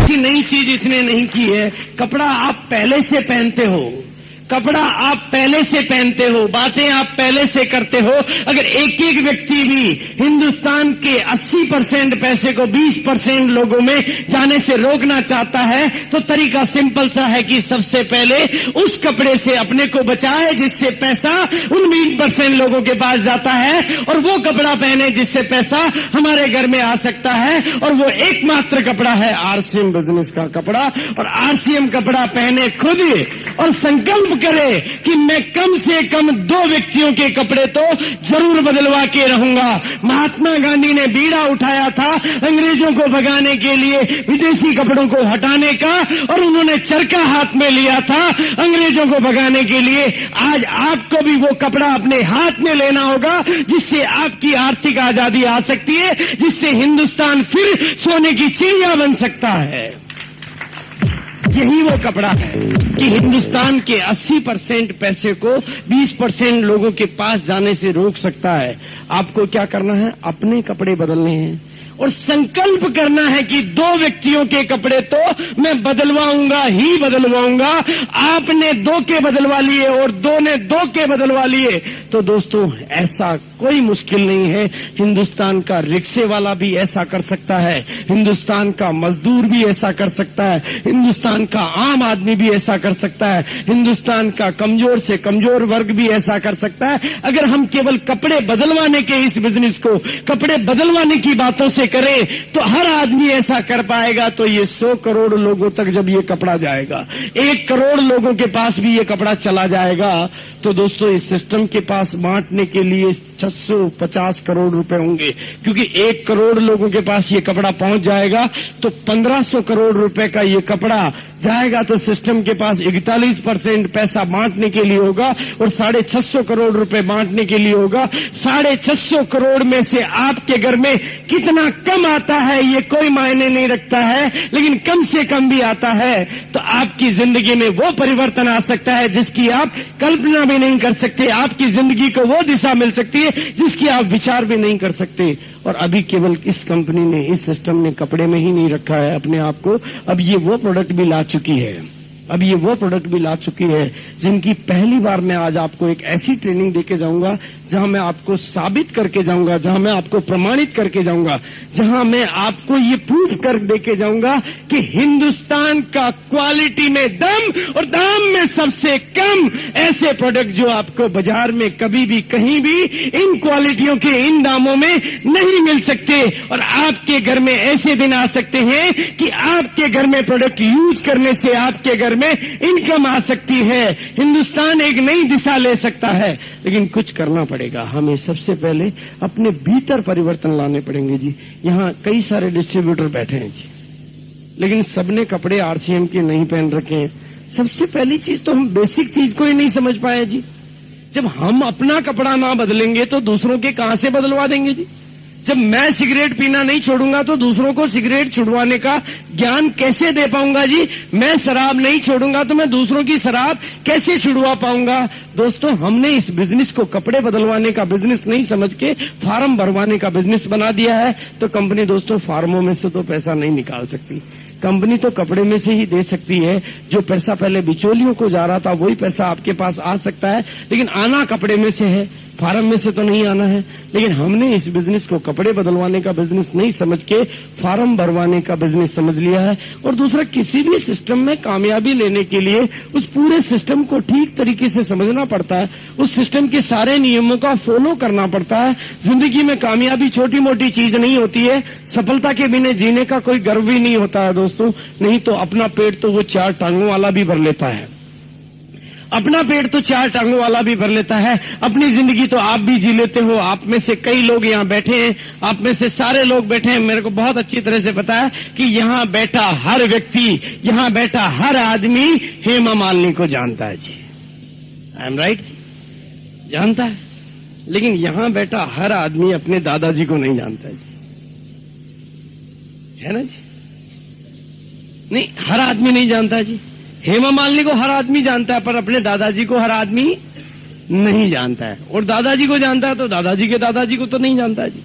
ऐसी नई चीज इसने नहीं की है। कपड़ा आप पहले से पहनते हो, कपड़ा आप पहले से पहनते हो, बातें आप पहले से करते हो। अगर एक एक व्यक्ति भी हिंदुस्तान के 80% पैसे को 20% लोगों में जाने से रोकना चाहता है तो तरीका सिंपल सा है कि सबसे पहले उस कपड़े से अपने को बचाए जिससे पैसा उन 20% लोगों के पास जाता है, और वो कपड़ा पहने जिससे पैसा हमारे घर में आ सकता है। और वो एकमात्र कपड़ा है आरसीएम बिजनेस का कपड़ा। और आरसीएम कपड़ा पहने खुद और संकल्प करे कि मैं कम से कम 2 व्यक्तियों के कपड़े तो जरूर बदलवा के रहूंगा। महात्मा गांधी ने बीड़ा उठाया था अंग्रेजों को भगाने के लिए, विदेशी कपड़ों को हटाने का, और उन्होंने चरखा हाथ में लिया था अंग्रेजों को भगाने के लिए। आज आपको भी वो कपड़ा अपने हाथ में लेना होगा जिससे आपकी आर्थिक आजादी आ सकती है, जिससे हिंदुस्तान फिर सोने की चिड़िया बन सकता है। यही वो कपड़ा है कि हिंदुस्तान के 80% पैसे को 20% लोगों के पास जाने से रोक सकता है। आपको क्या करना है? अपने कपड़े बदलने हैं और संकल्प करना है कि 2 व्यक्तियों के कपड़े तो मैं बदलवाऊंगा ही बदलवाऊंगा। आपने 2 के बदलवा लिए और 2 ने 2 के बदलवा लिए तो दोस्तों ऐसा कोई मुश्किल नहीं है। हिंदुस्तान का रिक्शे वाला भी ऐसा कर सकता है, हिंदुस्तान का मजदूर भी ऐसा कर सकता है, हिंदुस्तान का आम आदमी भी ऐसा कर सकता है, हिंदुस्तान का कमजोर से कमजोर वर्ग भी ऐसा कर सकता है। अगर हम केवल कपड़े बदलवाने के इस बिजनेस को कपड़े बदलवाने की बातों से करें तो हर आदमी ऐसा कर पाएगा। तो ये 100 करोड़ लोगों तक जब ये कपड़ा जाएगा, 1 करोड़ लोगों के पास भी ये कपड़ा चला जाएगा तो दोस्तों इस सिस्टम के पास बांटने के लिए 650 करोड़ रुपए होंगे, क्योंकि 1 करोड़ लोगों के पास ये कपड़ा पहुंच जाएगा तो 1500 करोड़ रुपए का ये कपड़ा जाएगा तो सिस्टम के पास 41% पैसा बांटने के लिए होगा और 650 करोड़ रुपए बांटने के लिए होगा। 650 करोड़ में से आपके घर में कितना कम आता है ये कोई मायने नहीं रखता है, लेकिन कम से कम भी आता है तो आपकी जिंदगी में वो परिवर्तन आ सकता है जिसकी आप कल्पना भी नहीं कर सकते। आपकी जिंदगी को वो दिशा मिल सकती है जिसकी आप विचार भी नहीं कर सकते। और अभी केवल इस कंपनी ने, इस सिस्टम ने कपड़े में ही नहीं रखा है अपने आप को, अब ये वो प्रोडक्ट भी ला चुकी है, अब ये वो प्रोडक्ट भी ला चुकी है जिनकी पहली बार मैं आज आपको एक ऐसी ट्रेनिंग देके जाऊंगा जहां मैं आपको साबित करके जाऊंगा, जहां मैं आपको प्रमाणित करके जाऊंगा, जहां मैं आपको ये प्रूफ कर देके जाऊंगा कि हिंदुस्तान का क्वालिटी में दम और दाम में सबसे कम ऐसे प्रोडक्ट जो आपको बाजार में कभी भी कहीं भी इन क्वालिटियों के इन दामों में नहीं मिल सकते। और आपके घर में ऐसे दिन आ सकते हैं कि आपके घर में प्रोडक्ट यूज करने से आपके घर में इनकम आ सकती है। हिंदुस्तान एक नई दिशा ले सकता है, लेकिन कुछ करना पड़ेगा। हमें सबसे पहले अपने भीतर परिवर्तन लाने पड़ेंगे जी। यहाँ कई सारे डिस्ट्रीब्यूटर बैठे हैं जी, लेकिन सबने कपड़े आरसीएम के नहीं पहन रखे हैं। सबसे पहली चीज तो हम बेसिक चीज को ही नहीं समझ पाए जी। जब हम अपना कपड़ा ना बदलेंगे तो दूसरों के कहां से बदलवा देंगे जी। जब मैं सिगरेट पीना नहीं छोड़ूंगा तो दूसरों को सिगरेट छुड़वाने का ज्ञान कैसे दे पाऊंगा जी। मैं शराब नहीं छोड़ूंगा तो मैं दूसरों की शराब कैसे छुड़वा पाऊंगा। दोस्तों हमने इस बिजनेस को कपड़े बदलवाने का बिजनेस नहीं समझ के फार्म भरवाने का बिजनेस बना दिया है। तो कंपनी दोस्तों फार्मों में से तो पैसा नहीं निकाल सकती, कंपनी तो कपड़े में से ही दे सकती है। जो पैसा पहले बिचौलियों को जा रहा था वही पैसा आपके पास आ सकता है, लेकिन आना कपड़े में से है, फार्म में से तो नहीं आना है। लेकिन हमने इस बिजनेस को कपड़े बदलवाने का बिजनेस नहीं समझ के फार्म भरवाने का बिजनेस समझ लिया है। और दूसरा, किसी भी सिस्टम में कामयाबी लेने के लिए उस पूरे सिस्टम को ठीक तरीके से समझना पड़ता है, उस सिस्टम के सारे नियमों का फॉलो करना पड़ता है। जिंदगी में कामयाबी छोटी मोटी चीज नहीं होती है। सफलता के बिना जीने का कोई गर्व भी नहीं होता है दोस्तों। नहीं तो अपना पेट तो वो 4 टांगों वाला भी भर लेता है, अपना पेट तो 4 टांगों वाला भी भर लेता है। अपनी जिंदगी तो आप भी जी लेते हो। आप में से कई लोग यहाँ बैठे हैं, आप में से सारे लोग बैठे हैं। मेरे को बहुत अच्छी तरह से पता है कि यहाँ बैठा हर व्यक्ति, यहाँ बैठा हर आदमी हेमा मालिनी को जानता है जी। आई एम राइट जी, जानता है। लेकिन यहाँ बैठा हर आदमी अपने दादाजी को नहीं जानता जी, है ना जी। नहीं, हर आदमी नहीं जानता जी। हेमा मालिनी को हर आदमी जानता है, पर अपने दादाजी को हर आदमी नहीं जानता है। और दादाजी को जानता है तो दादाजी के दादाजी को तो नहीं जानता है जी।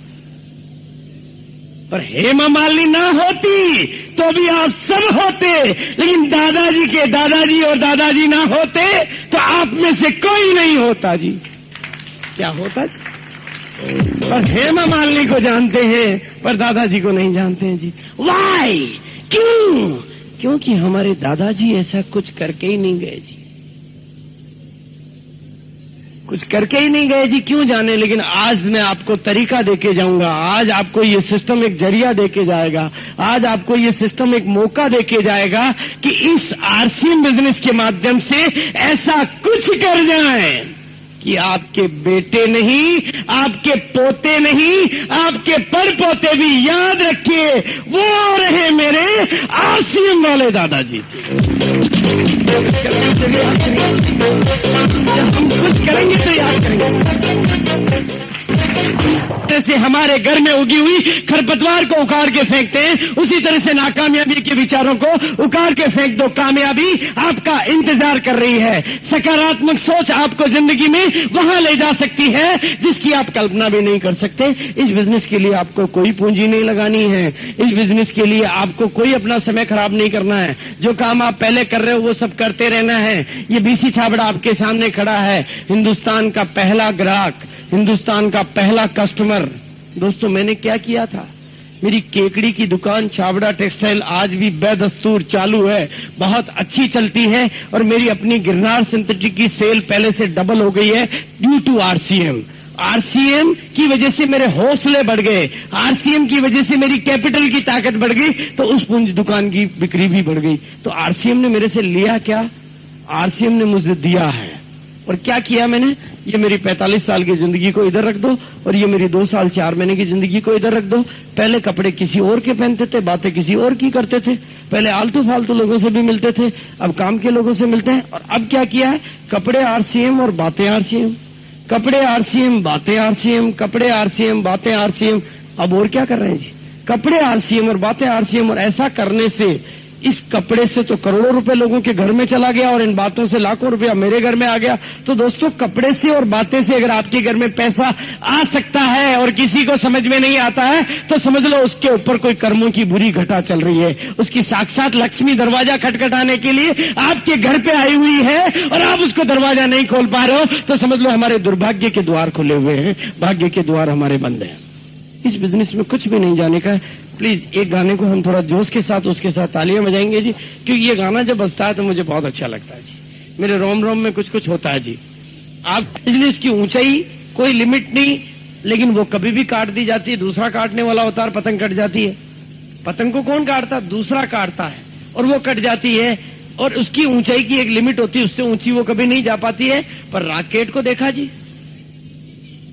और हेमा मालिनी ना होती तो भी आप सब होते, लेकिन दादाजी के दादाजी और दादाजी ना होते तो आप में से कोई नहीं होता जी। क्या होता जी? पर हेमा मालिनी को जानते हैं पर दादाजी को नहीं जानते हैं जी। वाई? क्यों? क्योंकि हमारे दादाजी ऐसा कुछ करके ही नहीं गए जी, कुछ करके ही नहीं गए जी। क्यों जाने, लेकिन आज मैं आपको तरीका देके जाऊंगा। आज आपको ये सिस्टम एक जरिया देके जाएगा, आज आपको ये सिस्टम एक मौका देके जाएगा कि इस आरसीएम बिजनेस के माध्यम से ऐसा कुछ कर जाए कि आपके बेटे नहीं, आपके पोते नहीं, आपके परपोते भी याद रखिए वो रहे मेरे आरसीएम वाले दादाजी जी। हम कुछ करेंगे तो याद करेंगे। जैसे हमारे घर में उगी हुई खरपतवार को उखाड़ के फेंकते हैं, उसी तरह से नाकामयाबी के विचारों को उखाड़ के फेंक दो। कामयाबी आपका इंतजार कर रही है। सकारात्मक सोच आपको जिंदगी में वहां ले जा सकती है जिसकी आप कल्पना भी नहीं कर सकते। इस बिजनेस के लिए आपको कोई पूंजी नहीं लगानी है, इस बिजनेस के लिए आपको कोई अपना समय खराब नहीं करना है। जो काम आप पहले कर रहे हो वो सब करते रहना है। ये बीसी छाबड़ा आपके सामने खड़ा है, हिंदुस्तान का पहला ग्राहक, हिंदुस्तान का पहला कस्टमर। दोस्तों, मैंने क्या किया था? मेरी केकड़ी की दुकान छाबड़ा टेक्सटाइल आज भी बेदस्तूर चालू है, बहुत अच्छी चलती है, और मेरी अपनी गिरनार सिंथेटिक की सेल पहले से डबल हो गई है ड्यू टू आरसीएम। आरसीएम की वजह से मेरे हौसले बढ़ गए, आरसीएम की वजह से मेरी कैपिटल की ताकत बढ़ गई, तो उस पूंजी दुकान की बिक्री भी बढ़ गई। तो आरसीएम ने मेरे से लिया क्या? आरसीएम ने मुझे दिया है। और क्या किया मैंने? ये मेरी 45 साल की जिंदगी को इधर रख दो और ये मेरी 2 साल 4 महीने की जिंदगी को इधर रख दो। पहले कपड़े किसी और के पहनते थे, बातें किसी और की करते थे, पहले आलतू फालतू लोगों से भी मिलते थे, अब काम के लोगों से मिलते हैं। और अब क्या किया है? कपड़े आरसीएम और बातें आरसीएम, कपड़े आरसीएम बातें आरसीएम, कपड़े आरसीएम बातें आरसीएम। अब और क्या कर रहे हैं जी? कपड़े आरसीएम और बातें आरसीएम। और ऐसा करने से इस कपड़े से तो करोड़ों रुपए लोगों के घर में चला गया और इन बातों से लाखों रुपया मेरे घर में आ गया। तो दोस्तों, कपड़े से और बातें से अगर आपके घर में पैसा आ सकता है और किसी को समझ में नहीं आता है तो समझ लो उसके ऊपर कोई कर्मों की बुरी घटा चल रही है। उसकी साक्षात लक्ष्मी दरवाजा खटखटाने के लिए आपके घर पे आई हुई है और आप उसको दरवाजा नहीं खोल पा रहे हो, तो समझ लो हमारे दुर्भाग्य के द्वार खुले हुए हैं, भाग्य के द्वार हमारे बंद हैं। इस बिजनेस में कुछ भी नहीं जाने का है। प्लीज एक गाने को हम थोड़ा जोश के साथ उसके साथ तालियां बजाएंगे जी, क्योंकि ये गाना जब बजता है तो मुझे बहुत अच्छा लगता है जी। मेरे रोम रोम में कुछ कुछ होता है जी। आप बिजनेस की ऊंचाई कोई लिमिट नहीं, लेकिन वो कभी भी काट दी जाती है। दूसरा काटने वाला होता है और पतंग कट जाती है। पतंग को कौन काटता? दूसरा काटता है और वो कट जाती है। और उसकी ऊंचाई की एक लिमिट होती है, उससे ऊंची वो कभी नहीं जा पाती है। पर रॉकेट को देखा जी,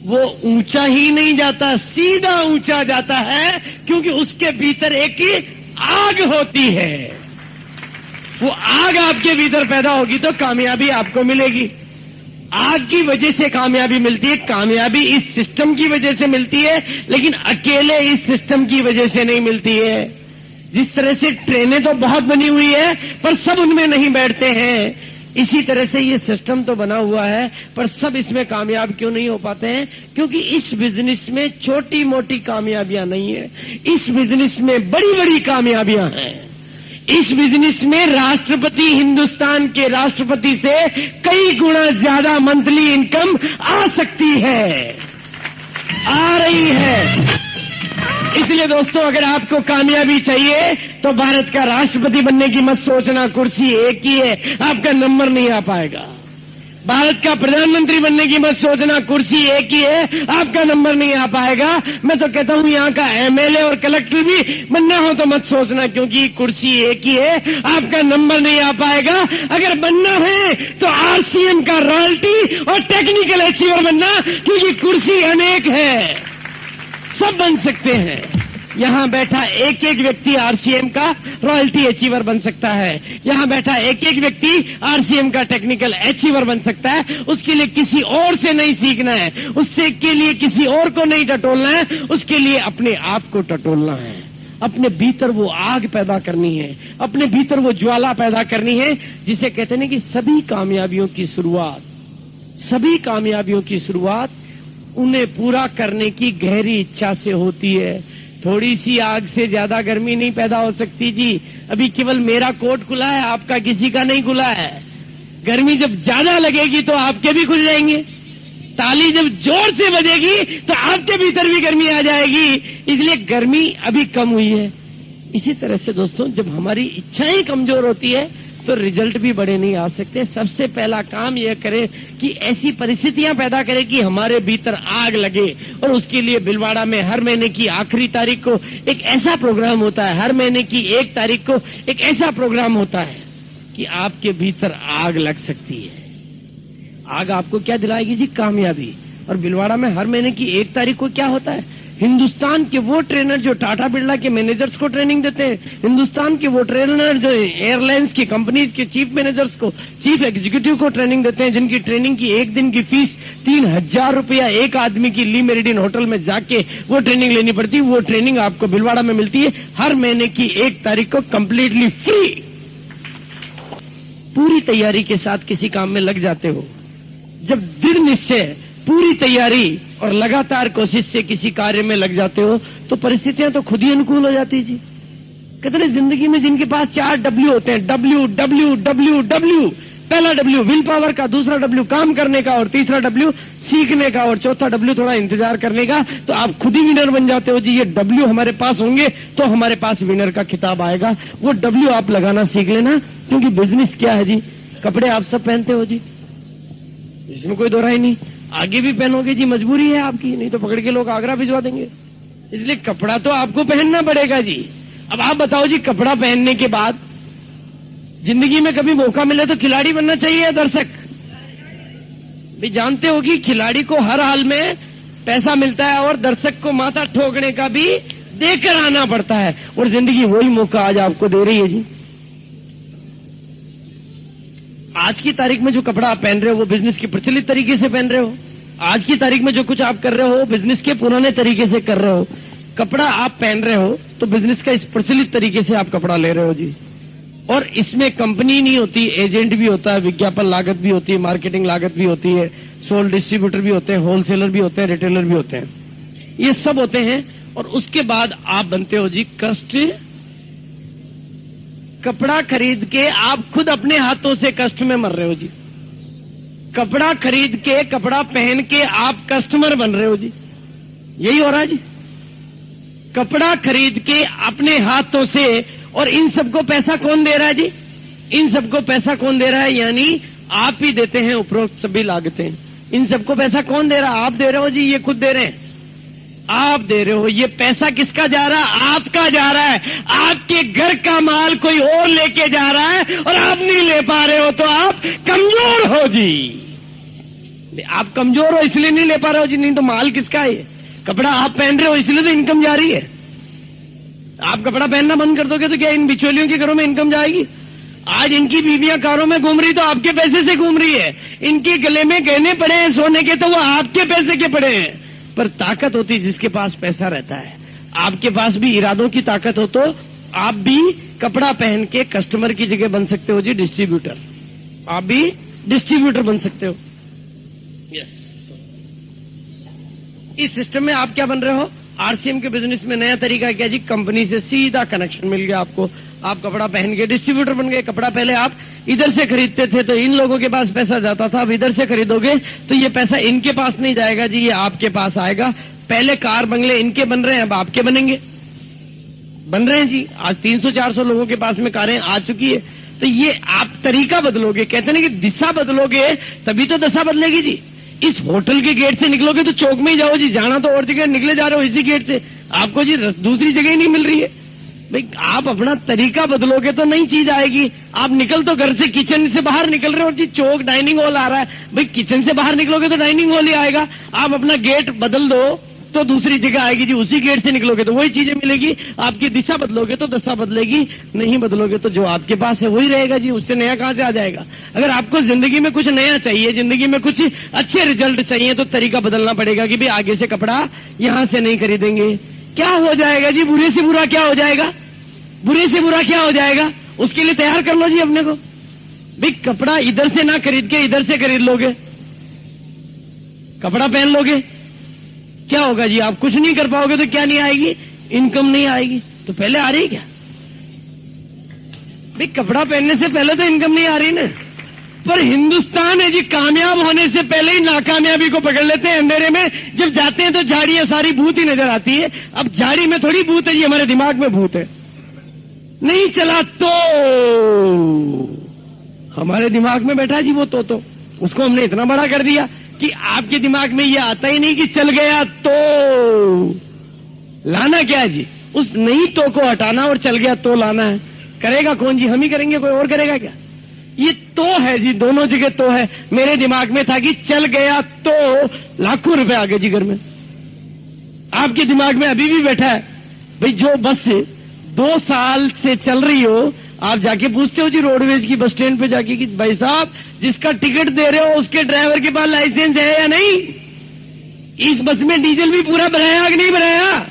वो ऊंचा ही नहीं जाता, सीधा ऊंचा जाता है, क्योंकि उसके भीतर एक आग होती है। वो आग आपके भीतर पैदा होगी तो कामयाबी आपको मिलेगी। आग की वजह से कामयाबी मिलती है, कामयाबी इस सिस्टम की वजह से मिलती है, लेकिन अकेले इस सिस्टम की वजह से नहीं मिलती है। जिस तरह से ट्रेनें तो बहुत बनी हुई है पर सब उनमें नहीं बैठते हैं, इसी तरह से ये सिस्टम तो बना हुआ है पर सब इसमें कामयाब क्यों नहीं हो पाते हैं? क्योंकि इस बिजनेस में छोटी मोटी कामयाबियां नहीं है, इस बिजनेस में बड़ी बड़ी कामयाबियां हैं। इस बिजनेस में राष्ट्रपति, हिंदुस्तान के राष्ट्रपति से कई गुना ज्यादा मंथली इनकम आ सकती है, आ रही है। इसलिए दोस्तों, अगर आपको कामयाबी चाहिए तो भारत का राष्ट्रपति बनने की मत सोचना, कुर्सी एक ही है, आपका नंबर नहीं आ पाएगा। भारत का प्रधानमंत्री बनने की मत सोचना, कुर्सी एक ही है, आपका नंबर नहीं आ पाएगा। मैं तो कहता हूं यहाँ का एमएलए और कलेक्टर भी बनना हो तो मत सोचना, क्योंकि कुर्सी एक ही है, आपका नंबर नहीं आ पाएगा। अगर बनना है तो आरसीएम का रॉयल्टी और टेक्निकल अचीवर बनना, क्योंकि कुर्सी अनेक है, सब बन सकते हैं। यहां बैठा एक एक व्यक्ति आरसीएम का रॉयल्टी अचीवर बन सकता है, यहां बैठा एक एक व्यक्ति आरसीएम का टेक्निकल अचीवर बन सकता है। उसके लिए किसी और से नहीं सीखना है, उससे के लिए किसी और को नहीं टटोलना है, उसके लिए अपने आप को टटोलना है। अपने भीतर वो आग पैदा करनी है, अपने भीतर वो ज्वाला पैदा करनी है, जिसे कहते हैं कि सभी कामयाबियों की शुरुआत उन्हें पूरा करने की गहरी इच्छा से होती है। थोड़ी सी आग से ज्यादा गर्मी नहीं पैदा हो सकती जी। अभी केवल मेरा कोट खुला है, आपका किसी का नहीं खुला है। गर्मी जब ज्यादा लगेगी तो आपके भी खुल जाएंगे। ताली जब जोर से बजेगी तो आपके भीतर भी गर्मी आ जाएगी। इसलिए गर्मी अभी कम हुई है। इसी तरह से दोस्तों, जब हमारी इच्छाएं कमजोर होती है तो रिजल्ट भी बड़े नहीं आ सकते। सबसे पहला काम यह करें कि ऐसी परिस्थितियां पैदा करें कि हमारे भीतर आग लगे। और उसके लिए भिलवाड़ा में हर महीने की आखिरी तारीख को एक ऐसा प्रोग्राम होता है, हर महीने की 1 तारीख को एक ऐसा प्रोग्राम होता है कि आपके भीतर आग लग सकती है। आग आपको क्या दिलाएगी जी? कामयाबी। और भिलवाड़ा में हर महीने की 1 तारीख को क्या होता है? हिंदुस्तान के वो ट्रेनर जो टाटा बिरला के मैनेजर्स को ट्रेनिंग देते हैं, हिंदुस्तान के वो ट्रेनर जो एयरलाइंस की कंपनीज के चीफ मैनेजर्स को, चीफ एग्जीक्यूटिव को ट्रेनिंग देते हैं, जिनकी ट्रेनिंग की 1 दिन की फीस 3000 रुपया एक आदमी की ली मेरिडियन होटल में जाके वो ट्रेनिंग लेनी पड़ती है। वो ट्रेनिंग आपको भिलवाड़ा में मिलती है हर महीने की 1 तारीख को, कंप्लीटली फ्री। पूरी तैयारी के साथ किसी काम में लग जाते हो, जब दृढ़ निश्चय, पूरी तैयारी और लगातार कोशिश से किसी कार्य में लग जाते हो तो परिस्थितियां तो खुद ही अनुकूल हो जाती जी। कितने जिंदगी में जिनके पास 4 W होते हैं, W W W W। पहला W विल पावर का, दूसरा W काम करने का, और तीसरा W सीखने का, और चौथा W थोड़ा इंतजार करने का। तो आप खुद ही विनर बन जाते हो जी। ये W हमारे पास होंगे तो हमारे पास विनर का खिताब आएगा। वो W आप लगाना सीख लेना, क्योंकि बिजनेस क्या है जी? कपड़े आप सब पहनते हो जी, इसमें कोई दो राय नहीं। आगे भी पहनोगे जी, मजबूरी है आपकी, नहीं तो पकड़ के लोग आगरा भिजवा देंगे। इसलिए कपड़ा तो आपको पहनना पड़ेगा जी। अब आप बताओ जी, कपड़ा पहनने के बाद जिंदगी में कभी मौका मिले तो खिलाड़ी बनना चाहिए या दर्शक? भी जानते हो कि खिलाड़ी को हर हाल में पैसा मिलता है और दर्शक को माथा ठोकने का भी देकर आना पड़ता है। और जिंदगी वही मौका आज आपको दे रही है जी। आज की तारीख में जो कपड़ा आप पहन रहे हो वो बिजनेस के प्रचलित तरीके से पहन रहे हो। आज की तारीख में जो कुछ आप कर रहे हो बिजनेस के पुराने तरीके से कर रहे हो। कपड़ा आप पहन रहे हो तो बिजनेस का इस प्रचलित तरीके से आप कपड़ा ले रहे हो जी। और इसमें कंपनी नहीं होती, एजेंट भी होता है, विज्ञापन लागत भी होती है, मार्केटिंग लागत भी होती है, सोल डिस्ट्रीब्यूटर भी होते हैं, होलसेलर भी होते हैं, रिटेलर भी होते हैं, ये सब होते हैं। और उसके बाद आप बनते हो जी कष्ट। कपड़ा खरीद के आप खुद अपने हाथों से कष्ट में मर रहे हो जी। कपड़ा खरीद के, कपड़ा पहन के आप कस्टमर बन रहे हो जी। यही हो रहा है जी। कपड़ा खरीद के अपने हाथों से, और इन सबको पैसा कौन दे रहा है जी? इन सबको पैसा कौन दे रहा है? यानी आप ही देते हैं उपरोक्त सभी लागतें। इन सबको पैसा कौन दे रहा है? आप दे रहे हो जी, ये खुद दे रहे हैं, आप दे रहे हो। ये पैसा किसका जा रहा है? आपका जा रहा है। आपके घर का माल कोई और लेके जा रहा है और आप नहीं ले पा रहे हो तो आप कमजोर हो जी। आप कमजोर हो इसलिए नहीं ले पा रहे हो जी, नहीं तो माल किसका है? कपड़ा आप पहन रहे हो इसलिए तो इनकम जा रही है। आप कपड़ा पहनना बंद कर दोगे तो क्या इन बिचौलियों के घरों में इनकम जाएगी? आज इनकी बीवियां कारों में घूम रही तो आपके पैसे से घूम रही है। इनके गले में गहने पड़े हैं सोने के तो वो आपके पैसे के पड़े हैं। पर ताकत होती जिसके पास पैसा रहता है। आपके पास भी इरादों की ताकत हो तो आप भी कपड़ा पहन के कस्टमर की जगह बन सकते हो जी डिस्ट्रीब्यूटर। आप भी डिस्ट्रीब्यूटर बन सकते हो। यस, इस सिस्टम में आप क्या बन रहे हो? आरसीएम के बिजनेस में नया तरीका क्या जी? कंपनी से सीधा कनेक्शन मिल गया आपको। आप कपड़ा पहन के डिस्ट्रीब्यूटर बन गए। कपड़ा पहले आप इधर से खरीदते थे तो इन लोगों के पास पैसा जाता था, अब इधर से खरीदोगे तो ये पैसा इनके पास नहीं जाएगा जी, ये आपके पास आएगा। पहले कार बंगले इनके बन रहे हैं, अब आपके बनेंगे, बन रहे हैं जी। आज 300-400 लोगों के पास में कारें आ चुकी है। तो ये आप तरीका बदलोगे, कहते हैं कि दिशा बदलोगे तभी तो दशा बदलेगी जी। इस होटल के गेट से निकलोगे तो चौक में ही जाओ जी, जाना तो और जगह, निकले जा रहे हो इसी गेट से, आपको जी दूसरी जगह ही नहीं मिल रही है। भाई आप अपना तरीका बदलोगे तो नई चीज आएगी। आप निकल तो घर से, किचन से बाहर निकल रहे हो जी, चौक डाइनिंग हॉल आ रहा है, भाई किचन से बाहर निकलोगे तो डाइनिंग हॉल ही आएगा। आप अपना गेट बदल दो तो दूसरी जगह आएगी जी, उसी गेट से निकलोगे तो वही चीजें मिलेगी। आपकी दिशा बदलोगे तो दशा बदलेगी, नहीं बदलोगे तो जो आपके पास है वही रहेगा जी, उससे नया कहां से आ जाएगा। अगर आपको जिंदगी में कुछ नया चाहिए, जिंदगी में कुछ अच्छे रिजल्ट चाहिए तो तरीका बदलना पड़ेगा कि भाई आगे से कपड़ा यहां से नहीं खरीदेंगे। क्या हो जाएगा जी? बुरे से बुरा क्या हो जाएगा? बुरे से बुरा क्या हो जाएगा? उसके लिए तैयार कर लो जी अपने को। भाई कपड़ा इधर से ना खरीद के इधर से खरीद लोगे, कपड़ा पहन लोगे, क्या होगा जी? आप कुछ नहीं कर पाओगे तो क्या नहीं आएगी? इनकम नहीं आएगी। तो पहले आ रही क्या भाई? कपड़ा पहनने से पहले तो इनकम नहीं आ रही ना। पर हिंदुस्तान है जी, कामयाब होने से पहले ही नाकामयाबी को पकड़ लेते हैं अंधेरे में। जब जाते हैं तो झाड़ियां सारी भूत ही नजर आती है। अब झाड़ी में थोड़ी भूत है जी, हमारे दिमाग में भूत है। नहीं चला तो हमारे दिमाग में बैठा जी वो तो उसको हमने इतना बड़ा कर दिया कि आपके दिमाग में ये आता ही नहीं कि चल गया तो लाना क्या है जी। उस नहीं तो को हटाना और चल गया तो लाना है। करेगा कौन जी? हम ही करेंगे, कोई और करेगा क्या? ये तो है जी, दोनों जगह तो है। मेरे दिमाग में था कि चल गया तो लाखों रुपए आ गए जिगर में। आपके दिमाग में अभी भी बैठा है भाई जो बस 2 साल से चल रही हो, आप जाके पूछते हो जी रोडवेज की बस स्टैंड पे जाके कि भाई साहब जिसका टिकट दे रहे हो उसके ड्राइवर के पास लाइसेंस है या नहीं? इस बस में डीजल भी पूरा भराया कि नहीं भराया?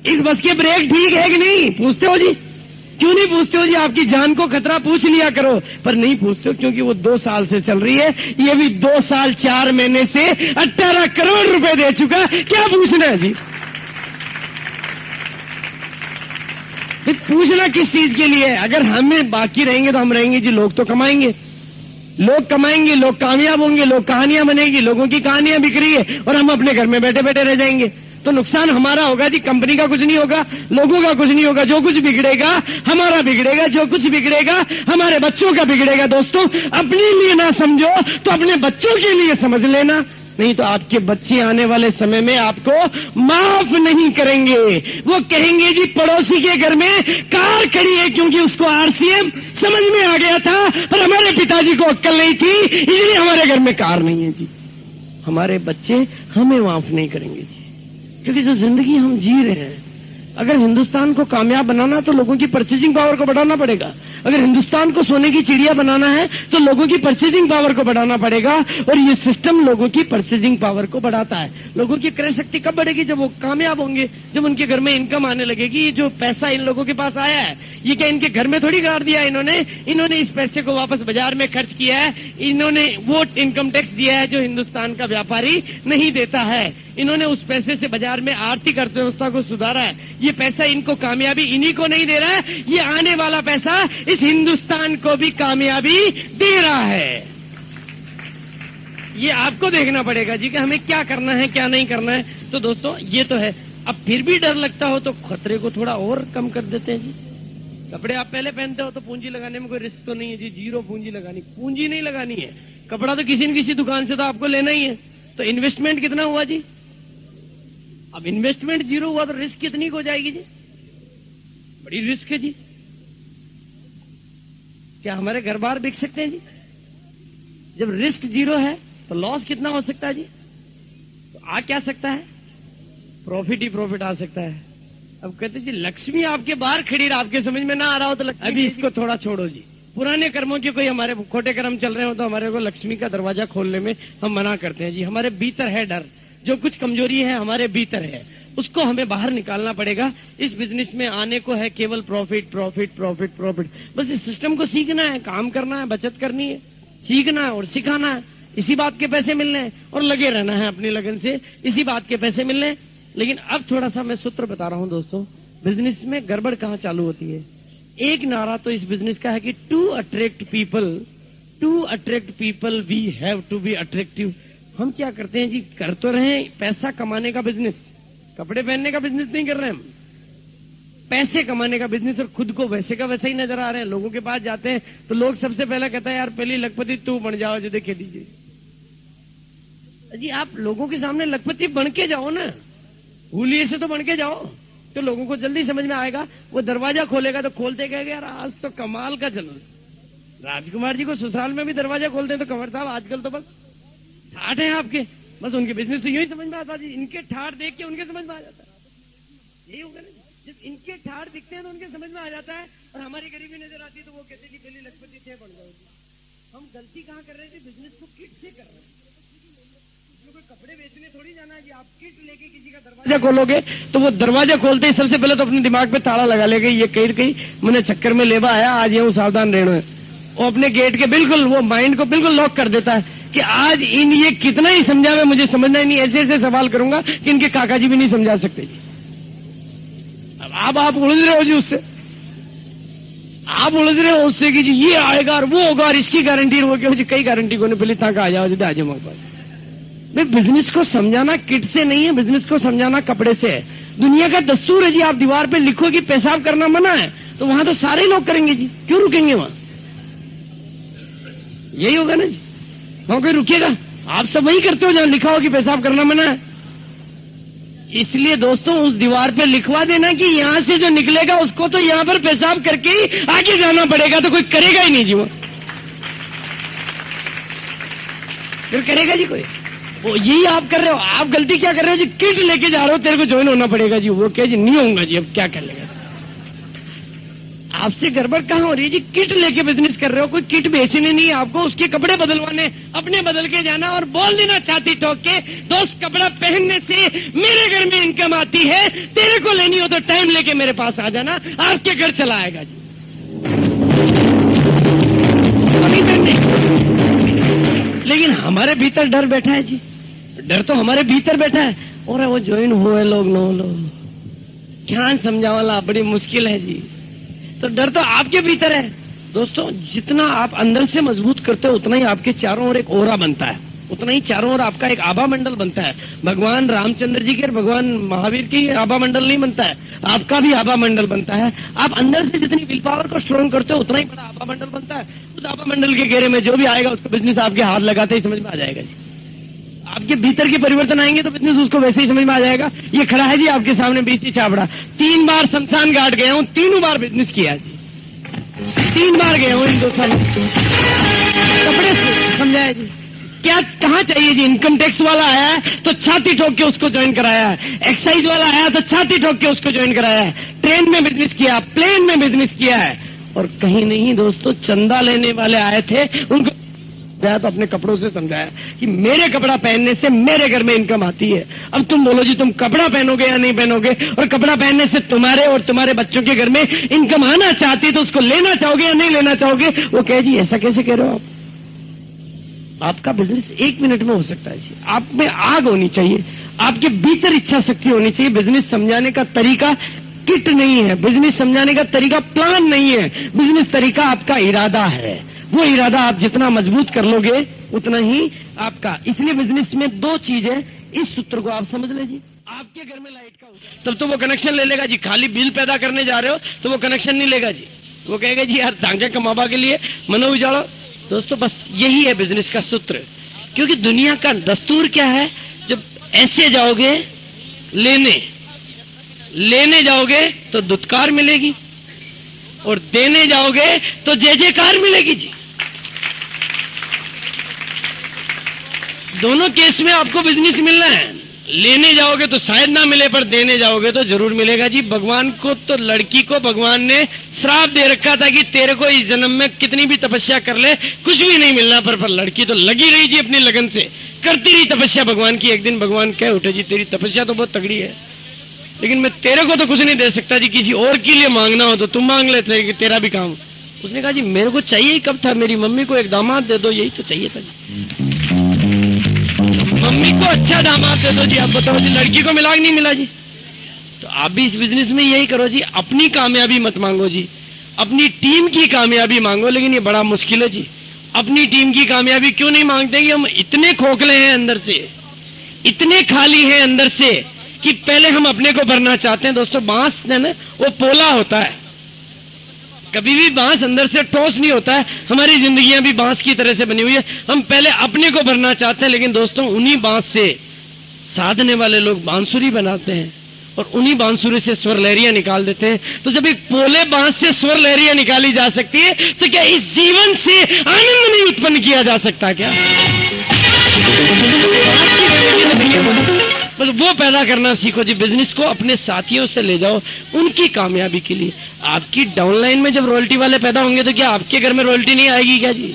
इस बस के ब्रेक ठीक है कि नहीं? पूछते हो जी? क्यों नहीं पूछते हो जी? आपकी जान को खतरा, पूछ लिया करो। पर नहीं पूछते हो क्योंकि वो 2 साल से चल रही है। ये भी 2 साल 4 महीने से 18 करोड़ रुपए दे चुका। क्या पूछना है जी? पूछना किस चीज के लिए? अगर हमें बाकी रहेंगे तो हम रहेंगे जी, लोग तो कमाएंगे, लोग कमाएंगे, लोग कामयाब होंगे, लोग कहानियां बनेगी, लोगों की कहानियां बिक रही है और हम अपने घर में बैठे बैठे रह जाएंगे। तो नुकसान हमारा होगा जी, कंपनी का कुछ नहीं होगा, लोगों का कुछ नहीं होगा। जो कुछ बिगड़ेगा हमारा बिगड़ेगा, जो कुछ बिगड़ेगा हमारे बच्चों का बिगड़ेगा। दोस्तों, अपने लिए ना समझो तो अपने बच्चों के लिए समझ लेना, नहीं तो आपके बच्चे आने वाले समय में आपको माफ नहीं करेंगे। वो कहेंगे जी पड़ोसी के घर में कार खड़ी है क्योंकि उसको आरसीएम समझ में आ गया था, पर हमारे पिताजी को अक्ल नहीं थी, इसलिए हमारे घर में कार नहीं है जी। हमारे बच्चे हमें माफ नहीं करेंगे जी, क्योंकि जो जिंदगी हम जी रहे हैं, अगर हिंदुस्तान को कामयाब बनाना तो लोगों की परचेजिंग पावर को बढ़ाना पड़ेगा। अगर हिंदुस्तान को सोने की चिड़िया बनाना है तो लोगों की परचेजिंग पावर को बढ़ाना पड़ेगा। और ये सिस्टम लोगों की परचेजिंग पावर को बढ़ाता है। लोगों की क्रय शक्ति कब बढ़ेगी? जब वो कामयाब होंगे, जब उनके घर में इनकम आने लगेगी। ये जो पैसा इन लोगों के पास आया है, ये क्या इनके घर में थोड़ी गाड़ दिया इन्होंने इस पैसे को वापस बाजार में खर्च किया है। इन्होंने वो इनकम टैक्स दिया है जो हिंदुस्तान का व्यापारी नहीं देता है। इन्होंने उस पैसे से बाजार में आर्थिक अर्थव्यवस्था को सुधारा है। ये पैसा इनको कामयाबी इन्हीं को नहीं दे रहा है, ये आने वाला पैसा इस हिंदुस्तान को भी कामयाबी दे रहा है। ये आपको देखना पड़ेगा जी कि हमें क्या करना है, क्या नहीं करना है। तो दोस्तों, ये तो है। अब फिर भी डर लगता हो तो खतरे को थोड़ा और कम कर देते हैं जी। कपड़े आप पहले पहनते हो तो पूंजी लगाने में कोई रिस्क तो नहीं है जी, 0 पूंजी लगानी, पूंजी नहीं लगानी है। कपड़ा तो किसी न किसी दुकान से तो आपको लेना ही है, तो इन्वेस्टमेंट कितना हुआ जी? अब इन्वेस्टमेंट 0 हुआ तो रिस्क कितनी हो जाएगी जी? बड़ी रिस्क है जी। क्या हमारे घर बार बिक सकते हैं जी? जब रिस्क 0 है तो लॉस कितना हो सकता है जी? तो आ क्या सकता है? प्रॉफिट ही प्रॉफिट आ सकता है। अब कहते जी लक्ष्मी आपके बाहर खड़ी, आपके समझ में ना आ रहा हो तो अभी इसको थोड़ा छोड़ो जी। पुराने कर्मों के कोई हमारे खोटे कर्म चल रहे हो तो हमारे को लक्ष्मी का दरवाजा खोलने में हम मना करते हैं जी। हमारे भीतर है डर, जो कुछ कमजोरी है हमारे भीतर है, उसको हमें बाहर निकालना पड़ेगा। इस बिजनेस में आने को है केवल प्रॉफिट प्रॉफिट प्रॉफिट प्रॉफिट। बस इस सिस्टम को सीखना है, काम करना है, बचत करनी है, सीखना है और सिखाना है। इसी बात के पैसे मिलने हैं और लगे रहना है अपनी लगन से, इसी बात के पैसे मिलने हैं। लेकिन अब थोड़ा सा मैं सूत्र बता रहा हूं दोस्तों, बिजनेस में गड़बड़ कहां चालू होती है। एक नारा तो इस बिजनेस का है कि to attract people we have to be attractive. हम क्या करते हैं जी, कर तो रहे हैं पैसा कमाने का बिजनेस, कपड़े पहनने का बिजनेस नहीं कर रहे हैं हम, पैसे कमाने का बिजनेस, और खुद को वैसे का वैसा ही नजर आ रहे हैं। लोगों के पास जाते हैं तो लोग सबसे पहले कहता है यार पहले लखपति तू बन जाओ जो देखे दीजिए जी। आप लोगों के सामने लखपति बन के जाओ ना, हुलिये से तो बन के जाओ, तो लोगों को जल्दी समझ में आएगा। वो दरवाजा खोलेगा तो खोलते कहेगा यार आज तो कमाल का चल। राजकुमार जी को ससुराल में भी दरवाजा खोलते हैं तो कंवर साहब आजकल तो बस ठाठ है आपके, बस उनके बिजनेस तो यूं ही समझ में आता जी। इनके ठाठ देख के उनके समझ में आ जाता है। यही होगा ना, जब इनके ठाठ दिखते हैं तो उनके समझ में आ जाता है। और हमारी गरीबी नजर आती है तो वो कहते जी पहले लखपति थे बन जाओ। हम गलती कहाँ कर रहे थे? बिजनेस को किट से कर रहे हैं। कोई कपड़े बेचने थोड़ी जाना है कि आप किट लेके किसी का दरवाजा खोलोगे तो वो दरवाजा खोलते ही सबसे पहले तो अपने दिमाग पे ताला लगा लेगा, ये कहीं मैंने चक्कर में लेवा आया, आज ये सावधान रहना है। वो अपने गेट के बिल्कुल वो माइंड को बिल्कुल लॉक कर देता है कि आज इन ये कितना ही समझावे मुझे समझना ही नहीं, ऐसे ऐसे सवाल करूंगा कि इनके काका जी भी नहीं समझा सकते। अब आप उलझ रहे हो जी उससे, आप उलझ रहे हो उससे कि जी ये आएगा और वो होगा और इसकी गारंटी वो क्या जी, कई गारंटी को नहीं, पहले तक आ जाओ जी, आ जाओ मेरे पास। भाई बिजनेस को समझाना किट से नहीं है, बिजनेस को समझाना कपड़े से है। दुनिया का दस्तूर है जी, आप दीवार पे लिखो कि पेशाब करना मना है, तो वहां तो सारे लोग करेंगे जी, क्यों रुकेंगे वहां? यही होगा ना जी, वहां कोई रुकेगा? आप सब वही करते हो जहां लिखा हो कि पेशाब करना मना है। इसलिए दोस्तों उस दीवार पे लिखवा देना कि यहां से जो निकलेगा उसको तो यहां पर पेशाब करके ही आगे जाना पड़ेगा, तो कोई करेगा ही नहीं जी, वो फिर करेगा जी कोई? वो यही आप कर रहे हो। आप गलती क्या कर रहे हो जी, किट लेके जा रहे हो, तेरे को ज्वाइन होना पड़ेगा जी, वो क्या जी नहीं होगा जी, अब क्या कर लेगा? आपसे गड़बड़ कहां हो रही है जी? किट लेके बिजनेस कर रहे हो, कोई किट बेचने नहीं है आपको, उसके कपड़े बदलवाने, अपने बदल के जाना और बोल देना छाती ठोक के, दोस्त कपड़ा पहनने से मेरे घर में इनकम आती है, तेरे को लेनी हो तो टाइम लेके मेरे पास आ जाना, आपके घर चला आएगा जी। लेकिन हमारे भीतर डर बैठा है जी, डर तो हमारे भीतर बैठा है, और वो ज्वाइन हुए लोग नो लोग क्या समझावाला बड़ी मुश्किल है जी। तो डर तो आपके भीतर है दोस्तों। जितना आप अंदर से मजबूत करते हो उतना ही आपके चारों ओर एक ओरा बनता है, उतना ही चारों ओर आपका एक आभा मंडल बनता है। भगवान रामचंद्र जी के और भगवान महावीर की आभा मंडल नहीं बनता है, आपका भी आभा मंडल बनता है। आप अंदर से जितनी विल पावर को स्ट्रॉन्ग करते हो उतना ही बड़ा आभा मंडल बनता है। उस आभा मंडल के घेरे में जो भी आएगा उसका बिजनेस आपके हाथ लगाते ही समझ में आ जाएगा जी। आपके भीतर के परिवर्तन आएंगे तो बिजनेस उसको वैसे ही समझ में आ जाएगा। ये खड़ा है जी आपके सामने बीसी चावड़ा, 3 बार शमशान घाट गया हूं, 3 बार बिजनेस किया जी, 3 बार गया हूं हिंदुस्तान। कपड़े समझाया जी, क्या कहाँ चाहिए जी? इनकम टैक्स वाला आया है तो छाती ठोक के उसको ज्वाइन कराया है, एक्साइज वाला आया तो छाती ठोक के उसको ज्वाइन कराया है, ट्रेन में बिजनेस किया, प्लेन में बिजनेस किया है। और कहीं नहीं दोस्तों, चंदा लेने वाले आए थे उनको तो अपने कपड़ों से समझाया कि मेरे कपड़ा पहनने से मेरे घर में इनकम आती है। अब तुम बोलो जी तुम कपड़ा पहनोगे या नहीं पहनोगे, और कपड़ा पहनने से तुम्हारे और तुम्हारे बच्चों के घर में इनकम आना चाहती है तो उसको लेना चाहोगे या नहीं लेना चाहोगे? वो कहे जी ऐसा कैसे कह रहे हो आप? आपका बिजनेस 1 मिनट में हो सकता है जी। आप में आग होनी चाहिए, आपके भीतर इच्छा शक्ति होनी चाहिए। बिजनेस समझाने का तरीका किट नहीं है, बिजनेस समझाने का तरीका प्लान नहीं है, बिजनेस तरीका आपका इरादा है। वो इरादा आप जितना मजबूत कर लोगे उतना ही आपका। इसलिए बिजनेस में 2 चीज है, इस सूत्र को आप समझ लीजिए। आपके घर में लाइट का तब तो वो कनेक्शन ले लेगा जी, खाली बिल पैदा करने जा रहे हो तो वो कनेक्शन नहीं लेगा जी, वो कहेगा जी यार तांगे कमाबा के लिए मनो उजाड़ो। दोस्तों बस यही है बिजनेस का सूत्र। क्योंकि दुनिया का दस्तूर क्या है, जब ऐसे जाओगे लेने जाओगे तो दुत्कार मिलेगी, और देने जाओगे तो जय जयकार मिलेगी जी। दोनों केस में आपको बिजनेस मिलना है। लेने जाओगे तो शायद ना मिले, पर देने जाओगे तो जरूर मिलेगा जी। भगवान को तो लड़की को भगवान ने श्राप दे रखा था कि तेरे को इस जन्म में कितनी भी तपस्या कर ले कुछ भी नहीं मिलना, पर लड़की तो लगी रही जी अपनी लगन से, करती रही तपस्या भगवान की। एक दिन भगवान कह उठे जी तेरी तपस्या तो बहुत तगड़ी है, लेकिन मैं तेरे को तो कुछ नहीं दे सकता जी, किसी और के लिए मांगना हो तो तुम मांग लेते कि तेरा भी काम। उसने कहा जी मेरे को चाहिए ही कब था, मेरी मम्मी को एक दामाद दे दो, यही तो चाहिए था जी। मम्मी को अच्छा दामाद दे दो जी, आप बताओ जी लड़की को मिला कि नहीं मिला जी? तो आप भी इस बिजनेस में यही करो जी, अपनी कामयाबी मत मांगो जी, अपनी टीम की कामयाबी मांगो। लेकिन ये बड़ा मुश्किल है जी, अपनी टीम की कामयाबी क्यों नहीं मांगते कि हम इतने खोखले हैं अंदर से, इतने खाली हैं अंदर से कि पहले हम अपने को भरना चाहते हैं। दोस्तों बांस है ना, वो पोला होता है, कभी भी बांस अंदर से ठोस नहीं होता है। हमारी जिंदगियां भी बांस की तरह से बनी हुई है, हम पहले अपने को भरना चाहते हैं। लेकिन दोस्तों उन्हीं बांस से साधने वाले लोग बांसुरी बनाते हैं, और उन्हीं बांसुरी से स्वर लहरियां निकाल देते हैं। तो जब एक पोले बांस से स्वर लहरियां निकाली जा सकती है, तो क्या इस जीवन से आनंद नहीं उत्पन्न किया जा सकता क्या? बस वो पैदा करना सीखो जी। बिजनेस को अपने साथियों से ले जाओ उनकी कामयाबी के लिए। आपकी डाउनलाइन में जब रॉयल्टी वाले पैदा होंगे तो क्या आपके घर में रॉयल्टी नहीं आएगी क्या जी?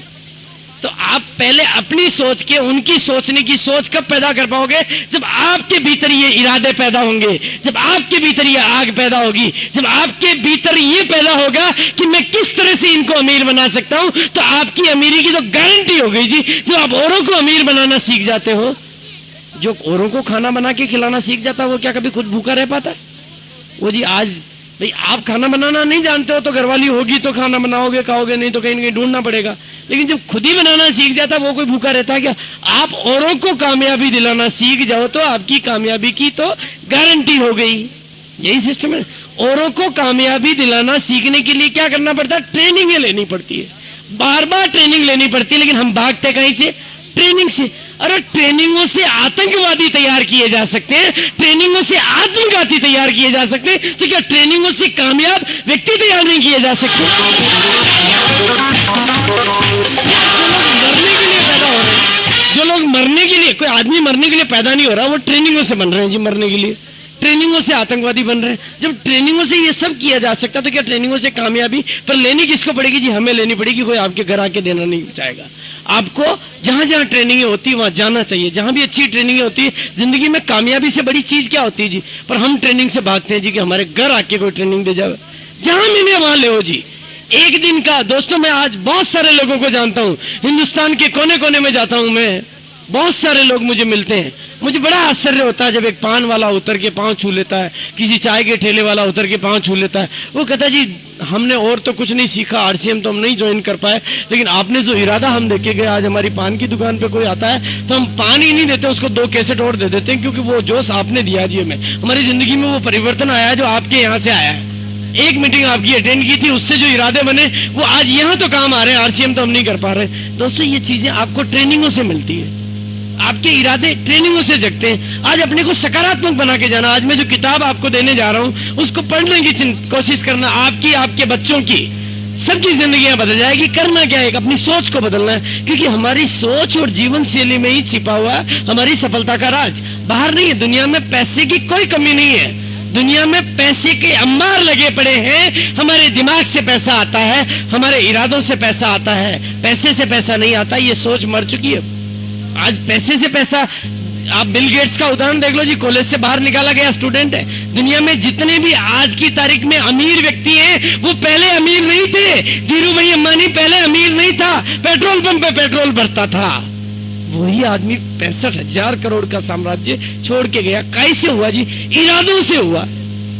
तो आप पहले अपनी सोच के उनकी सोचने की सोच कब पैदा कर पाओगे? जब आपके भीतर ये इरादे पैदा होंगे, जब आपके भीतर ये आग पैदा होगी, जब आपके भीतर ये पैदा होगा कि मैं किस तरह से इनको अमीर बना सकता हूं, तो आपकी अमीरी की तो गारंटी हो गई जी। जब आप औरों को अमीर बनाना सीख जाते हो, जो औरों को खाना बना के खिलाना सीख जाता है, वो क्या कभी खुद भूखा रह पाता? वो जी आज भाई आप खाना बनाना नहीं जानते हो तो घरवाली होगी तो खाना बनाओगे, खाओगे, नहीं तो कहीं ना कहीं ढूंढना पड़ेगा। लेकिन जब खुद ही बनाना सीख जाता वो कोई भूखा रहता है क्या? आप औरों को कामयाबी दिलाना सीख जाओ तो आपकी कामयाबी की तो गारंटी हो गई। यही सिस्टम है। औरों को कामयाबी दिलाना सीखने के लिए क्या करना पड़ता है? ट्रेनिंग लेनी पड़ती है, बार बार ट्रेनिंग लेनी पड़ती है। लेकिन हम भागते कहीं से? ट्रेनिंग से। अरे ट्रेनिंगों से आतंकवादी तैयार किए जा सकते हैं, ट्रेनिंगों से आत्मघाती तैयार किए जा सकते हैं, तो क्या ट्रेनिंगों से कामयाब व्यक्ति तैयार नहीं किए जा सकते? जो लोग मरने के लिए, कोई आदमी मरने के लिए पैदा नहीं हो रहा, वो ट्रेनिंगों से बन रहे हैं जी, मरने के लिए। ट्रेनिंगों से आतंकवादी बन रहे हैं। जब ट्रेनिंगों से ये सब किया जा सकता तो क्या ट्रेनिंगों से कामयाबी पर लेनी किसको पड़ेगी जी? हमें लेनी पड़ेगी। कोई आपके घर आके देना नहीं चाहेगा। आपको जहां जहां ट्रेनिंग होती है वहां जाना चाहिए, जहां भी अच्छी ट्रेनिंग होती है। जिंदगी में कामयाबी से बड़ी चीज क्या होती है जी? पर हम ट्रेनिंग से भागते हैं जी कि हमारे घर आके कोई ट्रेनिंग दे जाए। जहां मिले वहां ले जी। एक दिन का दोस्तों, मैं आज बहुत सारे लोगों को जानता हूं, हिंदुस्तान के कोने कोने में जाता हूं मैं, बहुत सारे लोग मुझे मिलते हैं। मुझे बड़ा आश्चर्य होता है जब एक पान वाला उतर के पांव छू लेता है, किसी चाय के ठेले वाला उतर के पांव छू लेता है। वो कहता है जी हमने और तो कुछ नहीं सीखा, आरसीएम तो हम नहीं ज्वाइन कर पाए, लेकिन आपने जो इरादा हम देखे गए, आज हमारी पान की दुकान पे कोई आता है तो हम पान ही नहीं देते, उसको 2 कैसेट और दे देते हैं, क्योंकि वो जोश आपने दिया जी हमें। हमारी जिंदगी में वो परिवर्तन आया है जो आपके यहाँ से आया है। एक मीटिंग आपकी अटेंड की थी, उससे जो इरादे बने वो आज यहाँ तो काम आ रहे हैं, आरसीएम तो हम नहीं कर पा रहे। दोस्तों ये चीजें आपको ट्रेनिंगों से मिलती है, आपके इरादे ट्रेनिंगों से जगते हैं। आज अपने को सकारात्मक बना के जाना। आज मैं जो किताब आपको देने जा रहा हूं उसको पढ़ने की कोशिश करना। आपकी, आपके बच्चों की, सबकी जिंदगियां बदल जाएगी। करना क्या है? अपनी सोच को बदलना है, क्योंकि हमारी सोच और जीवन शैली में ही छिपा हुआ हमारी सफलता का राज, बाहर नहीं है। दुनिया में पैसे की कोई कमी नहीं है, दुनिया में पैसे के अंबार लगे पड़े हैं। हमारे दिमाग से पैसा आता है, हमारे इरादों से पैसा आता है, पैसे से पैसा नहीं आता। ये सोच मर चुकी है। आज पैसे से पैसा, आप बिल गेट्स का उदाहरण देख लो जी, कॉलेज से बाहर निकाला गया स्टूडेंट है। दुनिया में जितने भी आज की तारीख में अमीर व्यक्ति हैं वो पहले अमीर नहीं थे। धीरू भाई अंबानी पहले अमीर नहीं था, पेट्रोल पंप पे पेट्रोल भरता था। वही आदमी 65,000 करोड़ का साम्राज्य छोड़ के गया। कैसे हुआ जी? इरादों से हुआ।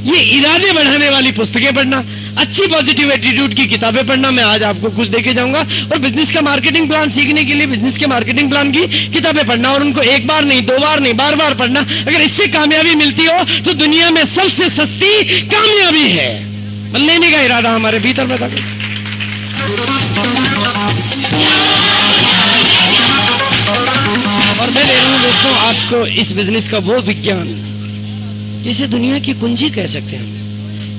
ये इरादे बढ़ाने वाली पुस्तकें पढ़ना, अच्छी पॉजिटिव एटीट्यूड की किताबें पढ़ना, मैं आज आपको कुछ देके जाऊंगा। और बिजनेस का मार्केटिंग प्लान सीखने के लिए बिजनेस के मार्केटिंग प्लान की किताबें पढ़ना, और उनको एक बार नहीं, 2 बार नहीं, बार बार पढ़ना। अगर इससे कामयाबी मिलती हो तो दुनिया में सबसे सस्ती कामयाबी है। लेने का इरादा हमारे भीतर में था। और मैं दे रहा हूं दोस्तों आपको इस बिजनेस का वो विज्ञान जिसे दुनिया की कुंजी कह सकते हैं।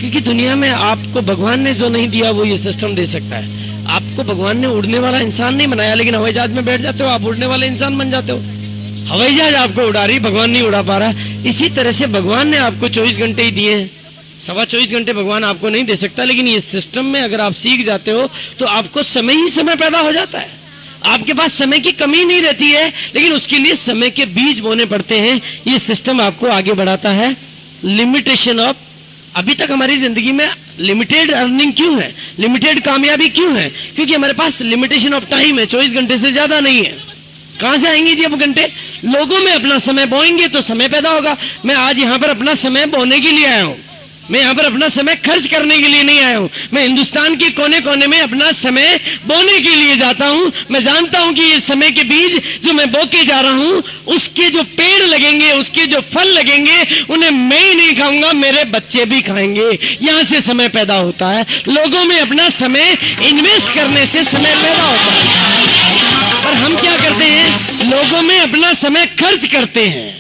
क्योंकि दुनिया में आपको भगवान ने जो नहीं दिया वो ये सिस्टम दे सकता है। आपको भगवान ने उड़ने वाला इंसान नहीं बनाया, लेकिन हवाई जहाज में बैठ जाते हो, आप उड़ने वाले इंसान बन जाते हो। हवाई जहाज आपको उड़ा रही, भगवान नहीं उड़ा पा रहा। इसी तरह से भगवान ने आपको 24 घंटे ही दिए हैं, 24.25 घंटे भगवान आपको नहीं दे सकता। लेकिन ये सिस्टम में अगर आप सीख जाते हो तो आपको समय ही समय पैदा हो जाता है। आपके पास समय की कमी नहीं रहती है, लेकिन उसके लिए समय के बीज बोने पड़ते हैं। ये सिस्टम आपको आगे बढ़ाता है। लिमिटेशन ऑफ, अभी तक हमारी जिंदगी में लिमिटेड अर्निंग क्यों है, लिमिटेड कामयाबी क्यों है? क्योंकि हमारे पास लिमिटेशन ऑफ टाइम है, 24 घंटे से ज्यादा नहीं है। कहां से आएंगे जी अब घंटे? लोगों में अपना समय बोएंगे तो समय पैदा होगा। मैं आज यहां पर अपना समय बोने के लिए आया हूं, मैं यहाँ पर अपना समय खर्च करने के लिए नहीं आया हूँ। मैं हिंदुस्तान के कोने कोने में अपना समय बोने के लिए जाता हूँ। मैं जानता हूँ कि ये समय के बीज जो मैं बो के जा रहा हूँ, उसके जो पेड़ लगेंगे, उसके जो फल लगेंगे, उन्हें मैं ही नहीं खाऊंगा, मेरे बच्चे भी खाएंगे। यहाँ से समय पैदा होता है। लोगों में अपना समय इन्वेस्ट करने से समय पैदा होता है। और हम क्या करते हैं? लोगों में अपना समय खर्च करते हैं।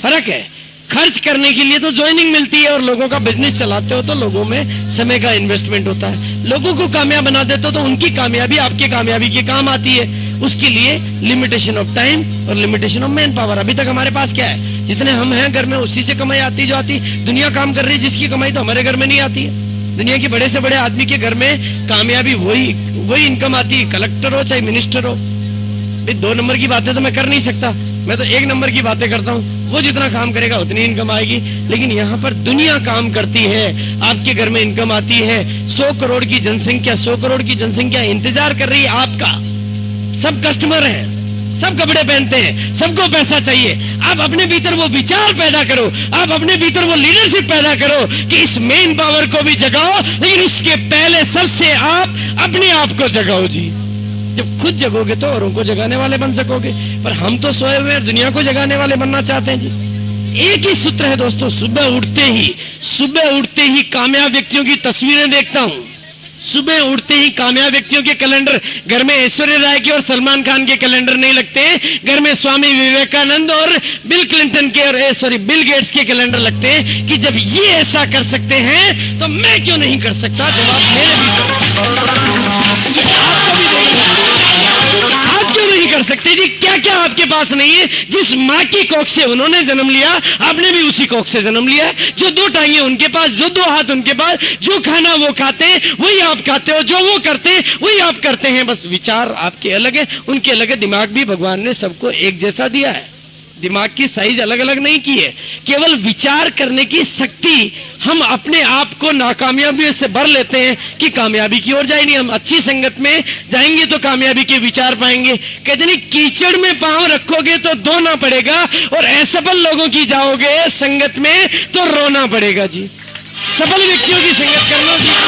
फर्क है। खर्च करने के लिए तो ज्वाइनिंग मिलती है, और लोगों का बिजनेस चलाते हो तो लोगों में समय का इन्वेस्टमेंट होता है। लोगों को कामयाब बना देते हो तो उनकी कामयाबी आपके कामयाबी के काम आती है। उसके लिए लिमिटेशन ऑफ टाइम और लिमिटेशन ऑफ मैन पावर। अभी तक हमारे पास क्या है? जितने हम हैं घर में उसी से कमाई आती जो आती। दुनिया काम कर रही है जिसकी कमाई तो हमारे घर में नहीं आती है। दुनिया के बड़े से बड़े आदमी के घर में कामयाबी वही इनकम आती है, कलेक्टर हो चाहे मिनिस्टर हो। 2 नंबर की बातें तो मैं कर नहीं सकता, मैं तो 1 नंबर की बातें करता हूँ। वो जितना काम करेगा उतनी इनकम आएगी। लेकिन यहाँ पर दुनिया काम करती है, आपके घर में इनकम आती है। 100 करोड़ की जनसंख्या इंतजार कर रही है आपका। सब कस्टमर हैं, सब कपड़े पहनते हैं, सबको पैसा चाहिए। आप अपने भीतर वो विचार पैदा करो, आप अपने भीतर वो लीडरशिप पैदा करो कि इस मेन पावर को भी जगाओ, लेकिन उसके पहले सबसे आप अपने आप को जगाओ जी। जब खुद जगोगे तो औरों को जगाने वाले बन सकोगे, पर हम तो सोए हुए दुनिया को जगाने वाले बनना चाहते हैं जी। एक ही सूत्र है दोस्तों, सुबह उठते ही कामयाब व्यक्तियों की तस्वीरें देखता हूं। सुबह उठते ही कामयाब व्यक्तियों के कैलेंडर, घर में ऐश्वर्या राय के और सलमान खान के कैलेंडर नहीं लगते, घर में स्वामी विवेकानंद और बिल क्लिंटन के और बिल गेट्स के कैलेंडर लगते हैं कि जब ये ऐसा कर सकते हैं तो मैं क्यों नहीं कर सकता। जवाब मेरे भी आपको भी आप क्यों नहीं कर सकते जी? क्या क्या आपके पास नहीं है? जिस माँ की कोख से उन्होंने जन्म लिया, आपने भी उसी कोख से जन्म लिया। जो दो टांगे उनके पास, जो दो हाथ उनके पास, जो खाना वो खाते हैं वही आप खाते हो, जो वो करते हैं वही आप करते हैं। बस विचार आपके अलग है, उनके अलग है। दिमाग भी भगवान ने सबको एक जैसा दिया है, दिमाग की साइज अलग अलग नहीं की है। केवल विचार करने की शक्ति हम अपने आप को नाकामयाबी से भर लेते हैं कि कामयाबी की ओर जाए नहीं। हम अच्छी संगत में जाएंगे तो कामयाबी के विचार पाएंगे। कहते नहीं, कीचड़ में पांव रखोगे तो धोना पड़ेगा, और असफल लोगों की जाओगे संगत में तो रोना पड़ेगा जी। सफल व्यक्तियों की संगत करना सीखो,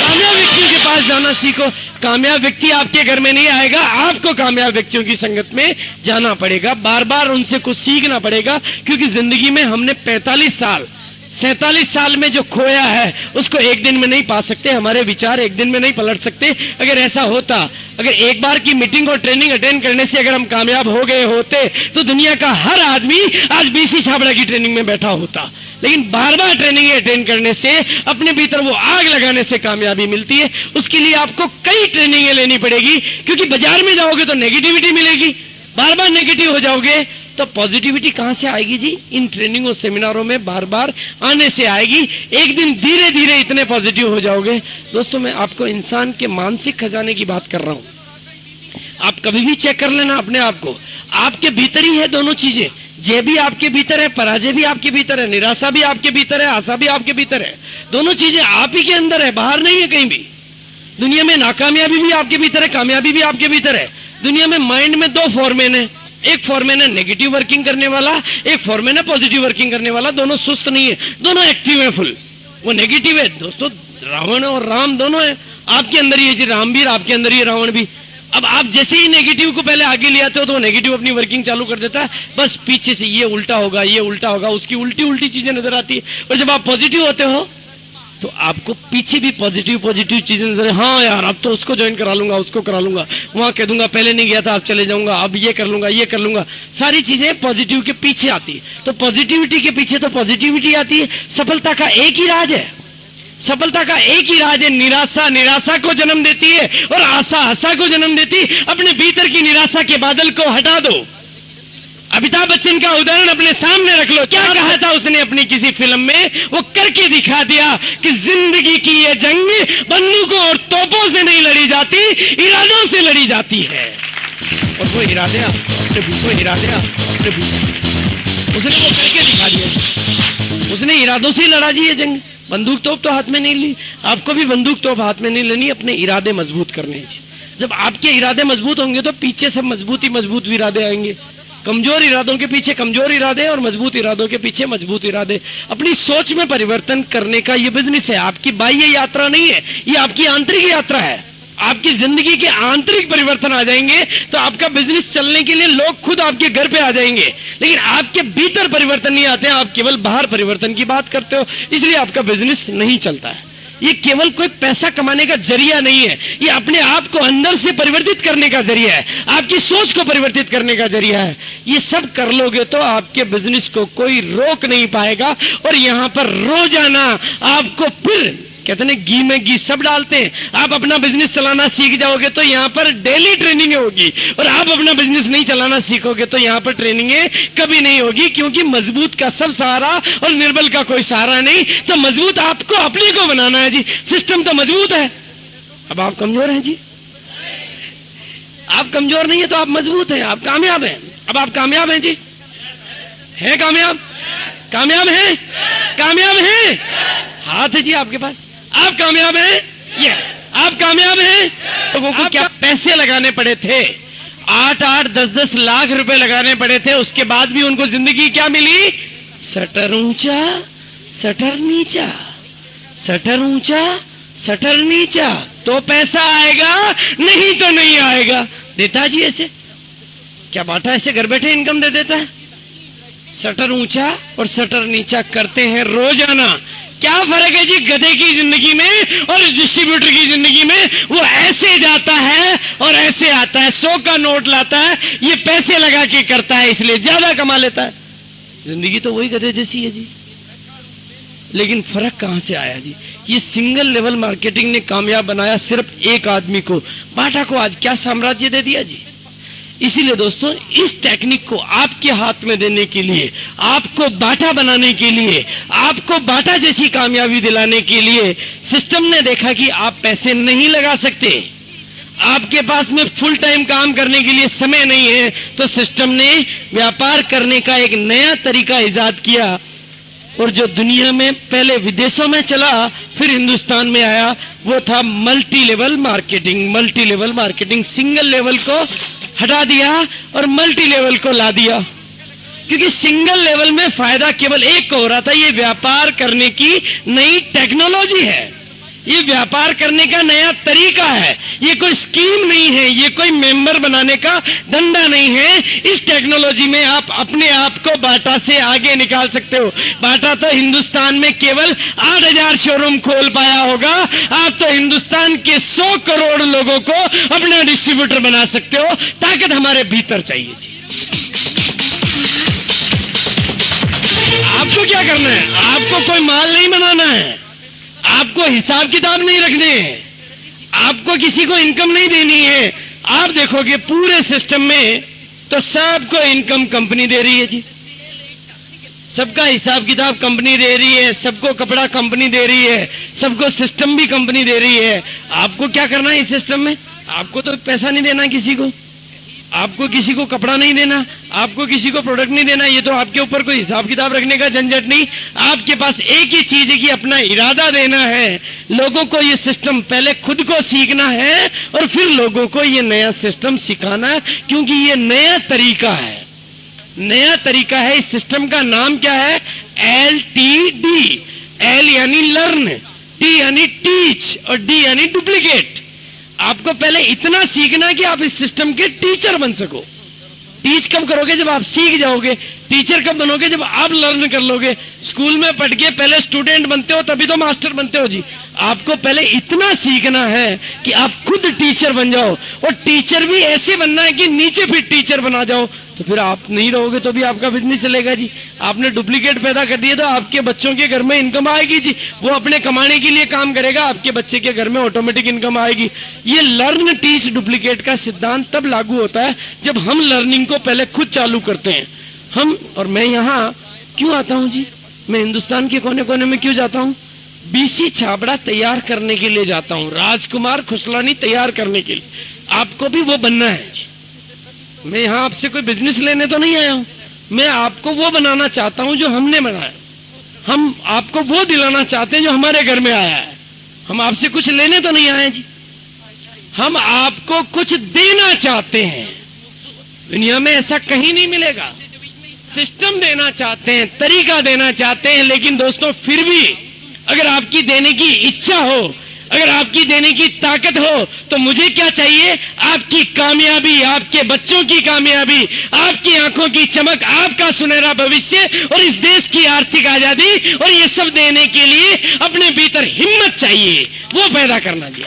कामयाब व्यक्तियों के पास जाना सीखो। कामयाब व्यक्ति आपके घर में नहीं आएगा, आपको कामयाब व्यक्तियों की संगत में जाना पड़ेगा, बार बार उनसे कुछ सीखना पड़ेगा। क्योंकि जिंदगी में हमने 47 साल में जो खोया है उसको एक दिन में नहीं पा सकते, हमारे विचार एक दिन में नहीं पलट सकते। अगर ऐसा होता, अगर एक बार की मीटिंग और ट्रेनिंग अटेंड करने से अगर हम कामयाब हो गए होते तो दुनिया का हर आदमी आज बीसी छाबड़ा की ट्रेनिंग में बैठा होता। लेकिन बार बार ट्रेनिंग अटेंड करने से, अपने भीतर वो आग लगाने से कामयाबी मिलती है। उसके लिए आपको कई ट्रेनिंगें लेनी पड़ेगी, क्योंकि बाजार में जाओगे तो नेगेटिविटी मिलेगी, बार बार नेगेटिव हो जाओगे तो पॉजिटिविटी कहां से आएगी जी? इन ट्रेनिंगों सेमिनारों में बार बार आने से आएगी। एक दिन धीरे धीरे इतने पॉजिटिव हो जाओगे। दोस्तों, मैं आपको इंसान के मानसिक खजाने की बात कर रहा हूं। आप कभी भी चेक कर लेना अपने आप को, आपके भीतर ही है दोनों चीजें। जय भी आपके भीतर है, पराजय भी आपके भीतर है, निराशा भी आपके भीतर है, आशा भी आपके भीतर है। दोनों चीजें आप ही के अंदर है, बाहर नहीं है कहीं भी। दुनिया में नाकामयाबी भी आपके भीतर है, कामयाबी भी आपके भीतर है। दुनिया में माइंड में दो फॉर्मेन है, एक फॉर्मेन है नेगेटिव वर्किंग करने वाला, एक फॉर्मेन है पॉजिटिव वर्किंग करने वाला। दोनों सुस्त नहीं है, दोनों एक्टिव है, फुल। वो नेगेटिव है दोस्तों, रावण और राम दोनों है आपके अंदर ही है जी। राम भी आपके अंदर ही है, रावण भी। अब आप जैसे ही नेगेटिव को पहले आगे ले आते हो तो वो नेगेटिव अपनी वर्किंग चालू कर देता है। बस पीछे से ये उल्टा होगा, ये उल्टा होगा, उसकी उल्टी उल्टी चीजें नजर आती है। और जब आप पॉजिटिव होते हो तो आपको पीछे भी पॉजिटिव चीजें नजर, हाँ यार अब तो उसको ज्वाइन करा लूंगा, उसको करा लूंगा, वहां कह दूंगा पहले नहीं गया था अब चले जाऊंगा, अब ये कर लूंगा, ये कर लूंगा। सारी चीजें पॉजिटिव के पीछे आती है। तो पॉजिटिविटी के पीछे तो पॉजिटिविटी आती है। सफलता का एक ही राज है, सफलता का एक ही राज है। निराशा निराशा को जन्म देती है और आशा आशा को जन्म देती है। अपने भीतर की निराशा के बादल को हटा दो। अमिताभ बच्चन का उदाहरण अपने सामने रख लो। क्या कहा था उसने अपनी किसी फिल्म में? वो करके दिखा दिया कि जिंदगी की ये जंग बंदूकों और तोपों से नहीं लड़ी जाती, इरादों से लड़ी जाती है। और वो इरादे उसने वो करके दिखा दिया। उसने इरादों से ही लड़ा जी ये जंग। बंदूक तोप तो हाथ में नहीं ली, आपको भी बंदूक तोप हाथ में नहीं लेनी, अपने इरादे मजबूत करने हैं। जब आपके इरादे मजबूत होंगे तो पीछे सब मजबूत इरादे आएंगे। कमजोर इरादों के पीछे कमजोर इरादे और मजबूत इरादों के पीछे मजबूत इरादे। अपनी सोच में परिवर्तन करने का ये बिजनेस है। आपकी बाह्य यात्रा नहीं है, ये आपकी आंतरिक यात्रा है। आपकी जिंदगी के आंतरिक परिवर्तन आ जाएंगे तो आपका बिजनेस चलने के लिए लोग खुद आपके घर पे आ जाएंगे। लेकिन आपके भीतर परिवर्तन नहीं आते हैं, आप केवल बाहर परिवर्तन की बात करते हो, इसलिए आपका बिजनेस नहीं चलता है। ये केवल कोई पैसा कमाने का जरिया नहीं है, ये अपने आप को अंदर से परिवर्तित करने का जरिया है, आपकी सोच को परिवर्तित करने का जरिया है। ये सब कर लोगे तो आपके बिजनेस को कोई रोक नहीं पाएगा। और यहां पर रोजाना आपको फिर कहते हैं घी में घी सब डालते हैं। आप अपना बिजनेस चलाना सीख जाओगे तो यहाँ पर डेली ट्रेनिंग होगी, और आप अपना बिजनेस नहीं चलाना सीखोगे तो यहाँ पर ट्रेनिंग कभी नहीं होगी। क्योंकि मजबूत का सब सहारा और निर्बल का कोई सहारा नहीं। तो मजबूत आपको अपने को बनाना है जी। सिस्टम तो मजबूत है, अब आप कमजोर हैं जी। आप कमजोर नहीं है तो आप मजबूत हैं, आप कामयाब हैं। अब आप कामयाब हैं जी, है कामयाब, कामयाब हैं, कामयाब हैं, हाथ है जी आपके पास। आप कामयाब हैं, ये आप कामयाब हैं। लोगों को क्या पैसे लगाने पड़े थे, 8-8, 10-10 लाख रुपए लगाने पड़े थे, उसके बाद भी उनको जिंदगी क्या मिली? शटर ऊंचा शटर नीचा, शटर ऊंचा शटर नीचा, तो पैसा आएगा, नहीं तो नहीं आएगा। देता जी ऐसे? क्या बाटा ऐसे घर बैठे इनकम दे देता है? शटर ऊंचा और शटर नीचा करते हैं रोजाना। क्या फर्क है जी गधे की जिंदगी में और इस डिस्ट्रीब्यूटर की जिंदगी में? वो ऐसे जाता है और ऐसे आता है, 100 का नोट लाता है, ये पैसे लगा के करता है, इसलिए ज्यादा कमा लेता है। जिंदगी तो वही गधे जैसी है जी, लेकिन फर्क कहां से आया जी? ये सिंगल लेवल मार्केटिंग ने कामयाब बनाया सिर्फ एक आदमी को। बाटा को आज क्या साम्राज्य दे दिया जी। इसीलिए दोस्तों, इस टेक्निक को आपके हाथ में देने के लिए, आपको बाटा बनाने के लिए, आपको बाटा जैसी कामयाबी दिलाने के लिए सिस्टम ने देखा कि आप पैसे नहीं लगा सकते, आपके पास में फुल टाइम काम करने के लिए समय नहीं है, तो सिस्टम ने व्यापार करने का एक नया तरीका इजाद किया, और जो दुनिया में पहले विदेशों में चला फिर हिंदुस्तान में आया, वो था multi level marketing. Multi level marketing, single level को हटा दिया और मल्टी लेवल को ला दिया, क्योंकि सिंगल लेवल में फायदा केवल एक को हो रहा था, ये व्यापार करने की नई टेक्नोलॉजी है, ये व्यापार करने का नया तरीका है, ये कोई स्कीम नहीं है, ये कोई मेंबर बनाने का धंधा नहीं है। इस टेक्नोलॉजी में आप अपने आप को बाटा से आगे निकाल सकते हो। बाटा तो हिंदुस्तान में केवल 8,000 शोरूम खोल पाया होगा, आप तो हिंदुस्तान के 100 करोड़ लोगों को अपना डिस्ट्रीब्यूटर बना सकते हो। ताकत हमारे भीतर चाहिए जी। आपको क्या करना है? आपको कोई माल नहीं बनाना है, आपको हिसाब किताब नहीं रखने हैं, आपको किसी को इनकम नहीं देनी है। आप देखोगे पूरे सिस्टम में तो सबको इनकम कंपनी दे रही है जी, सबका हिसाब किताब कंपनी दे रही है, सबको कपड़ा कंपनी दे रही है, सबको सिस्टम भी कंपनी दे रही है। आपको क्या करना है इस सिस्टम में? आपको तो पैसा नहीं देना किसी को, आपको किसी को कपड़ा नहीं देना, आपको किसी को प्रोडक्ट नहीं देना, ये तो आपके ऊपर कोई हिसाब किताब रखने का झंझट नहीं। आपके पास एक ही चीज है कि अपना इरादा देना है, लोगों को ये सिस्टम पहले खुद को सीखना है और फिर लोगों को ये नया सिस्टम सिखाना है, क्योंकि ये नया तरीका है, नया तरीका है। इस सिस्टम का नाम क्या है? LTD। L यानी लर्न, T यानी टीच और D यानी डुप्लीकेट। आपको पहले इतना सीखना कि आप इस सिस्टम के टीचर बन सको। टीच कब करोगे? जब आप सीख जाओगे। टीचर कब बनोगे? जब आप लर्न कर लोगे। स्कूल में पढ़ के पहले स्टूडेंट बनते हो, तभी तो मास्टर बनते हो जी। आपको पहले इतना सीखना है कि आप खुद टीचर बन जाओ, और टीचर भी ऐसे बनना है कि नीचे फिर टीचर बना जाओ, तो फिर आप नहीं रहोगे तो भी आपका बिजनेस चलेगा जी। आपने डुप्लीकेट पैदा कर दिए तो आपके बच्चों के घर में इनकम आएगी जी, वो अपने कमाने के लिए काम करेगा, आपके बच्चे के घर में ऑटोमेटिक इनकम आएगी। ये लर्न टीच डुप्लीकेट का सिद्धांत तब लागू होता है जब हम लर्निंग को पहले खुद चालू करते हैं। हम और मैं यहाँ क्यों आता हूँ जी? मैं हिंदुस्तान के कोने कोने में क्यों जाता हूँ? BC छाबड़ा तैयार करने के लिए जाता हूँ, राजकुमार खुसलानी तैयार करने के लिए। आपको भी वो बनना है जी। मैं यहां आपसे कोई बिजनेस लेने तो नहीं आया हूं, मैं आपको वो बनाना चाहता हूं जो हमने बनाया। हम आपको वो दिलाना चाहते हैं जो हमारे घर में आया है। हम आपसे कुछ लेने तो नहीं आए जी, हम आपको कुछ देना चाहते हैं। दुनिया में ऐसा कहीं नहीं मिलेगा। सिस्टम देना चाहते हैं, तरीका देना चाहते हैं, लेकिन दोस्तों फिर भी अगर आपकी देने की इच्छा हो, अगर आपकी देने की ताकत हो, तो मुझे क्या चाहिए? आपकी कामयाबी, आपके बच्चों की कामयाबी, आपकी आंखों की चमक, आपका सुनहरा भविष्य और इस देश की आर्थिक आजादी। और ये सब देने के लिए अपने भीतर हिम्मत चाहिए, वो पैदा करना जी।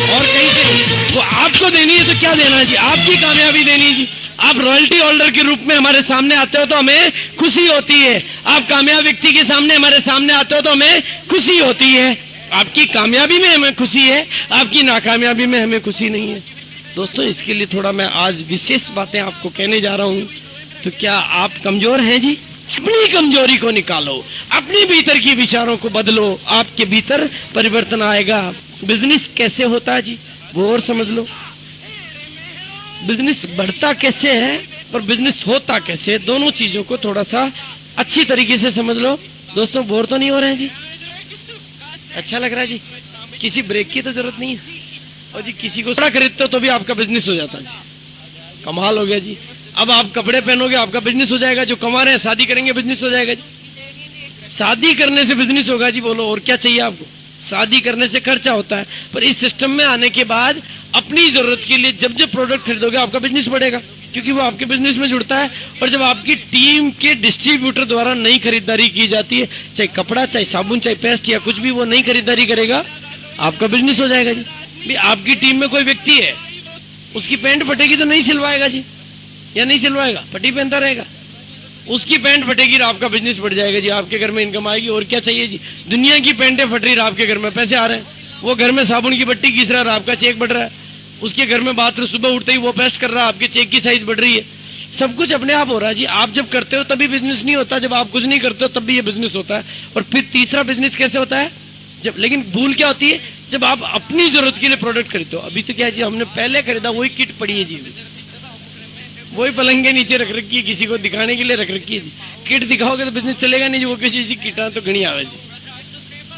और कहीं से वो आपको देनी है तो क्या देना है जी? आपकी कामयाबी देनी है जी। आप रॉयल्टी होल्डर के रूप में हमारे सामने आते हो तो हमें खुशी होती है, आप कामयाब व्यक्ति के सामने हमारे सामने आते हो तो हमें खुशी होती है। आपकी कामयाबी में हमें खुशी है, आपकी नाकामयाबी में हमें खुशी नहीं है। दोस्तों, इसके लिए थोड़ा मैं आज विशेष बातें आपको कहने जा रहा हूं। तो क्या आप कमजोर हैं जी? अपनी कमजोरी को निकालो, अपनी भीतर की विचारों को बदलो, आपके भीतर परिवर्तन आएगा। बिजनेस कैसे होता है जी, वो और समझ लो। बिजनेस बढ़ता कैसे है और बिजनेस होता कैसे है, दोनों चीजों को थोड़ा सा अच्छी तरीके से समझ लो। दोस्तों, बोर तो नहीं हो रहे हैं जी? अच्छा लग रहा है जी? किसी ब्रेक की तो जरूरत नहीं है। और जी किसी को कपड़ा खरीदते हो तो भी आपका बिजनेस हो जाता है जी। कमाल हो गया जी। अब आप कपड़े पहनोगे आपका बिजनेस हो जाएगा। जो कमा रहे हैं शादी करेंगे बिजनेस हो जाएगा जी। शादी करने से बिजनेस होगा जी। बोलो और क्या चाहिए आपको? शादी करने से खर्चा होता है, पर इस सिस्टम में आने के बाद अपनी जरूरत के लिए जब जब प्रोडक्ट खरीदोगे आपका बिजनेस बढ़ेगा, क्योंकि वो आपके बिजनेस में जुड़ता है। और जब आपकी टीम के डिस्ट्रीब्यूटर द्वारा नई खरीदारी की जाती है, चाहे कपड़ा, चाहे साबुन, चाहे पेस्ट या कुछ भी, वो नई खरीदारी करेगा, आपका बिजनेस हो जाएगा जी। भी आपकी टीम में कोई व्यक्ति है, उसकी पैंट फटेगी तो नहीं सिलवाएगा जी, या नहीं सिलवाएगा, फटी पहनता रहेगा। उसकी पैंट फटेगी और आपका बिजनेस बढ़ जाएगा जी। आपके घर में इनकम आएगी। और क्या चाहिए जी? दुनिया की पैंटें फट रही, आपके घर में पैसे आ रहे हैं। वो घर में साबुन की बट्टी घिस रहा है, आपका चेक बढ़ रहा है। उसके घर में बाथरूम सुबह उठते ही वो पेस्ट कर रहा है, आपके चेक की साइज बढ़ रही है। सब कुछ अपने आप हो रहा है जी। आप जब करते हो तभी बिजनेस नहीं होता, जब आप कुछ नहीं करते हो तब भी ये बिजनेस होता है। और फिर तीसरा बिजनेस कैसे होता है? जब, लेकिन भूल क्या होती है? जब आप अपनी जरूरत के लिए प्रोडक्ट खरीदते हो। अभी तो क्या है जी, हमने पहले खरीदा वही किट पड़ी है जी, वही पलंग के नीचे रख रखी है, किसी को दिखाने के लिए रख रखी है जी। किट दिखाओगे तो बिजनेस चलेगा नहीं जी। वो किसी चीज की किट तो घनी आवे जी।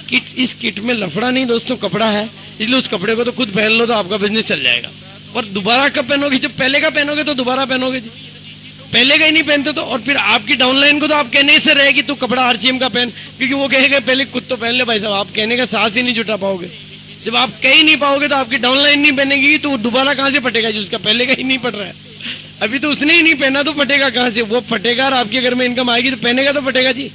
किट, इस किट में लफड़ा नहीं दोस्तों, कपड़ा है, इसलिए उस कपड़े को तो खुद पहन लो तो आपका बिजनेस चल जाएगा। और दोबारा कब पहनोगे? जब पहले का पहनोगे तो दोबारा पहनोगे जी। पहले का ही नहीं पहनते तो। और फिर आपकी डाउनलाइन को तो आप कहने से रहेगी तू कपड़ा आरसीएम का पहन, क्योंकि वो कहेगा पहले खुद तो पहन ले भाई साहब। आप कहने का साहस ही नहीं जुटा पाओगे। जब आप कह ही नहीं पाओगे तो आपकी डाउनलाइन नहीं पहनेगी तो दोबारा कहां से फटेगा जी? उसका पहले का ही नहीं पड़ रहा है। अभी तो उसने ही नहीं पहना तो फटेगा कहां से? वो फटेगा और आपके घर में इनकम आएगी तो पहनेगा तो फटेगा जी।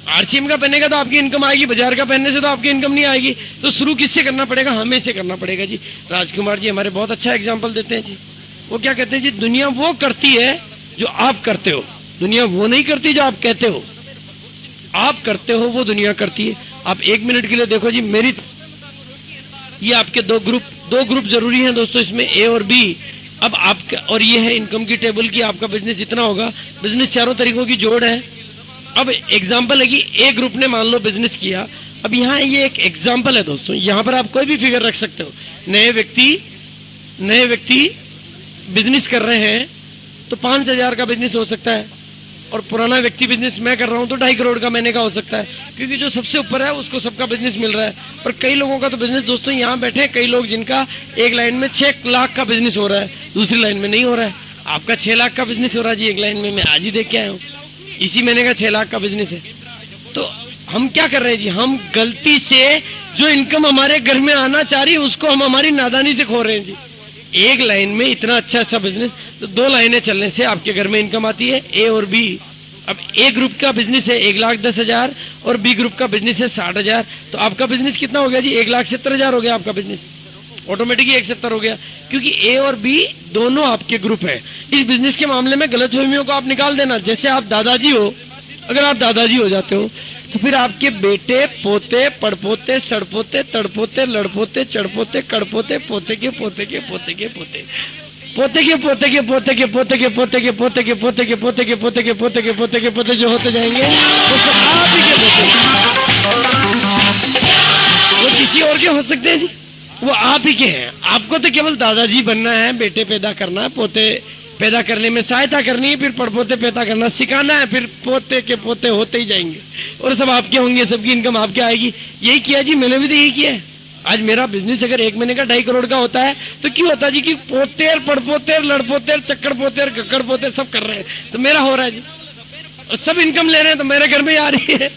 आरसीएम का पहनेगा तो आपकी इनकम आएगी, बाजार का पहनने से तो आपकी इनकम नहीं आएगी। तो शुरू किससे करना पड़ेगा? हमें से करना पड़ेगा जी। राजकुमार जी हमारे बहुत अच्छा एग्जाम्पल देते हैं जी। वो क्या कहते हैं जी? दुनिया वो करती है जो आप करते हो, दुनिया वो नहीं करती जो आप कहते हो। आप करते हो वो दुनिया करती है। आप 1 मिनट के लिए देखो जी, मेरी ये आपके दो ग्रुप जरूरी हैं दोस्तों, इसमें ए और बी। अब आपका, और ये है इनकम की टेबल की, आपका बिजनेस इतना होगा। बिजनेस चारों तरीकों की जोड़ है। अब एग्जांपल है कि ए ग्रुप ने मान लो बिजनेस किया। अब यहाँ ये एक एग्जांपल है दोस्तों, यहाँ पर आप कोई भी फिगर रख सकते हो। नए व्यक्ति बिजनेस कर रहे हैं तो 5,000 का बिजनेस हो सकता है, और पुराना व्यक्ति बिजनेस मैं कर रहा हूं तो 2.5 करोड़ का महीने का हो सकता है, क्योंकि जो सबसे ऊपर है उसको सबका बिजनेस मिल रहा है। और कई लोगों का तो बिजनेस दोस्तों यहाँ बैठे हैं, कई लोग जिनका एक लाइन में 6 लाख का बिजनेस हो रहा है, दूसरी लाइन में नहीं हो रहा है। आपका 6 लाख का बिजनेस हो रहा है जी एक लाइन में, मैं आज ही देख के आया हूँ। इसी महीने का 6 लाख का बिजनेस है। तो हम क्या कर रहे हैं जी? हम गलती से जो इनकम हमारे घर में आना चाह रही है उसको हम हमारी नादानी से खो रहे हैं जी। एक लाइन में इतना अच्छा बिजनेस, तो 2 लाइनें चलने से आपके घर में इनकम आती है, ए और बी। अब ए ग्रुप का बिजनेस है 1,10,000 और बी ग्रुप का बिजनेस है 60,000। तो आपका बिजनेस कितना हो गया जी? 1,70,000 हो गया आपका बिजनेस। ऑटोमेटिकली 170 हो गया, क्योंकि ए और बी दोनों आपके ग्रुप है। इस बिजनेस के मामले में गलतफहमियों को आप निकाल देना। जैसे आप दादाजी हो, अगर आप दादाजी हो जाते हो तो फिर आपके बेटे, पोते, पड़पोते, सड़पोते, तड़पोते, लड़पोते, चढ़पोते, कड़पोते, पोते के पोते के पोते के पोते, पोते के पोते के पोते के पोते के पोते के पोते के पोते के पोते के पोते के पोते के पोते के पोते जो होते जाएंगे वो सब आप ही के पोते। वो किसी और के हो सकते हैं जी, वो आप ही के हैं। आपको तो केवल दादाजी बनना है, बेटे पैदा करना है, पोते पैदा करने में सहायता करनी है, फिर पड़पोते पैदा करना सिखाना है, फिर पोते के पोते होते ही जाएंगे और सब आपके होंगे, सबकी इनकम आपके आएगी। यही किया जी, मैंने भी तो यही किया है। आज मेरा बिजनेस अगर 1 महीने का 2.5 करोड़ का होता है तो क्यों होता जी? कि पोतेर, पड़पोतेर, लड़पोतेर, चक्कर पोतेर, गक्कर पोतेर सब कर रहे हैं तो मेरा हो रहा है जी, और सब इनकम ले रहे हैं तो मेरे घर में आ रही है।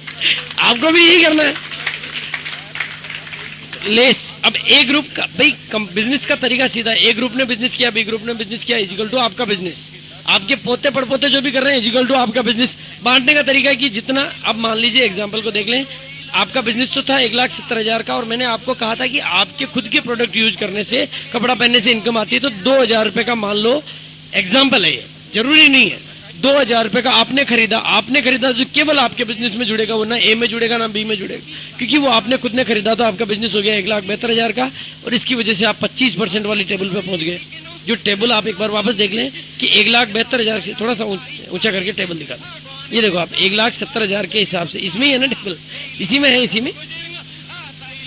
आपको भी यही करना है। लेस। अब ए ग्रुप का भाई बिजनेस का तरीका सीधा, ए ग्रुप ने बिजनेस किया, बी ग्रुप ने बिजनेस किया, इजिकल टू आपका बिजनेस। आपके पोते पड़पोते जो भी कर रहे हैं इजिकल टू आपका बिजनेस। बांटने का तरीका है कि जितना, अब मान लीजिए एग्जांपल को देख लें, आपका बिजनेस तो था 1,70,000 का, और मैंने आपको कहा था कि आपके खुद के प्रोडक्ट यूज करने से, कपड़ा पहनने से इनकम आती है, तो 2,000 रुपए का मान लो एग्जाम्पल है, ये जरूरी नहीं है। 2,000 रुपए का आपने खरीदा जो केवल आपके बिजनेस में जुड़ेगा, वो ना ए में जुड़ेगा ना बी में जुड़ेगा, क्योंकि वो आपने खुद ने खरीदा तो आपका बिजनेस हो गया 1,72,000 का, और इसकी वजह से आप 25% वाली टेबल पे पहुंच गए। जो टेबल आप एक बार वापस देख लें कि 1,72,000 से थोड़ा सा ऊंचा करके टेबल दिखा दें। ये देखो आप 1,70,000 के हिसाब से, इसमें ही है ना टेबल, इसी में है, इसी में।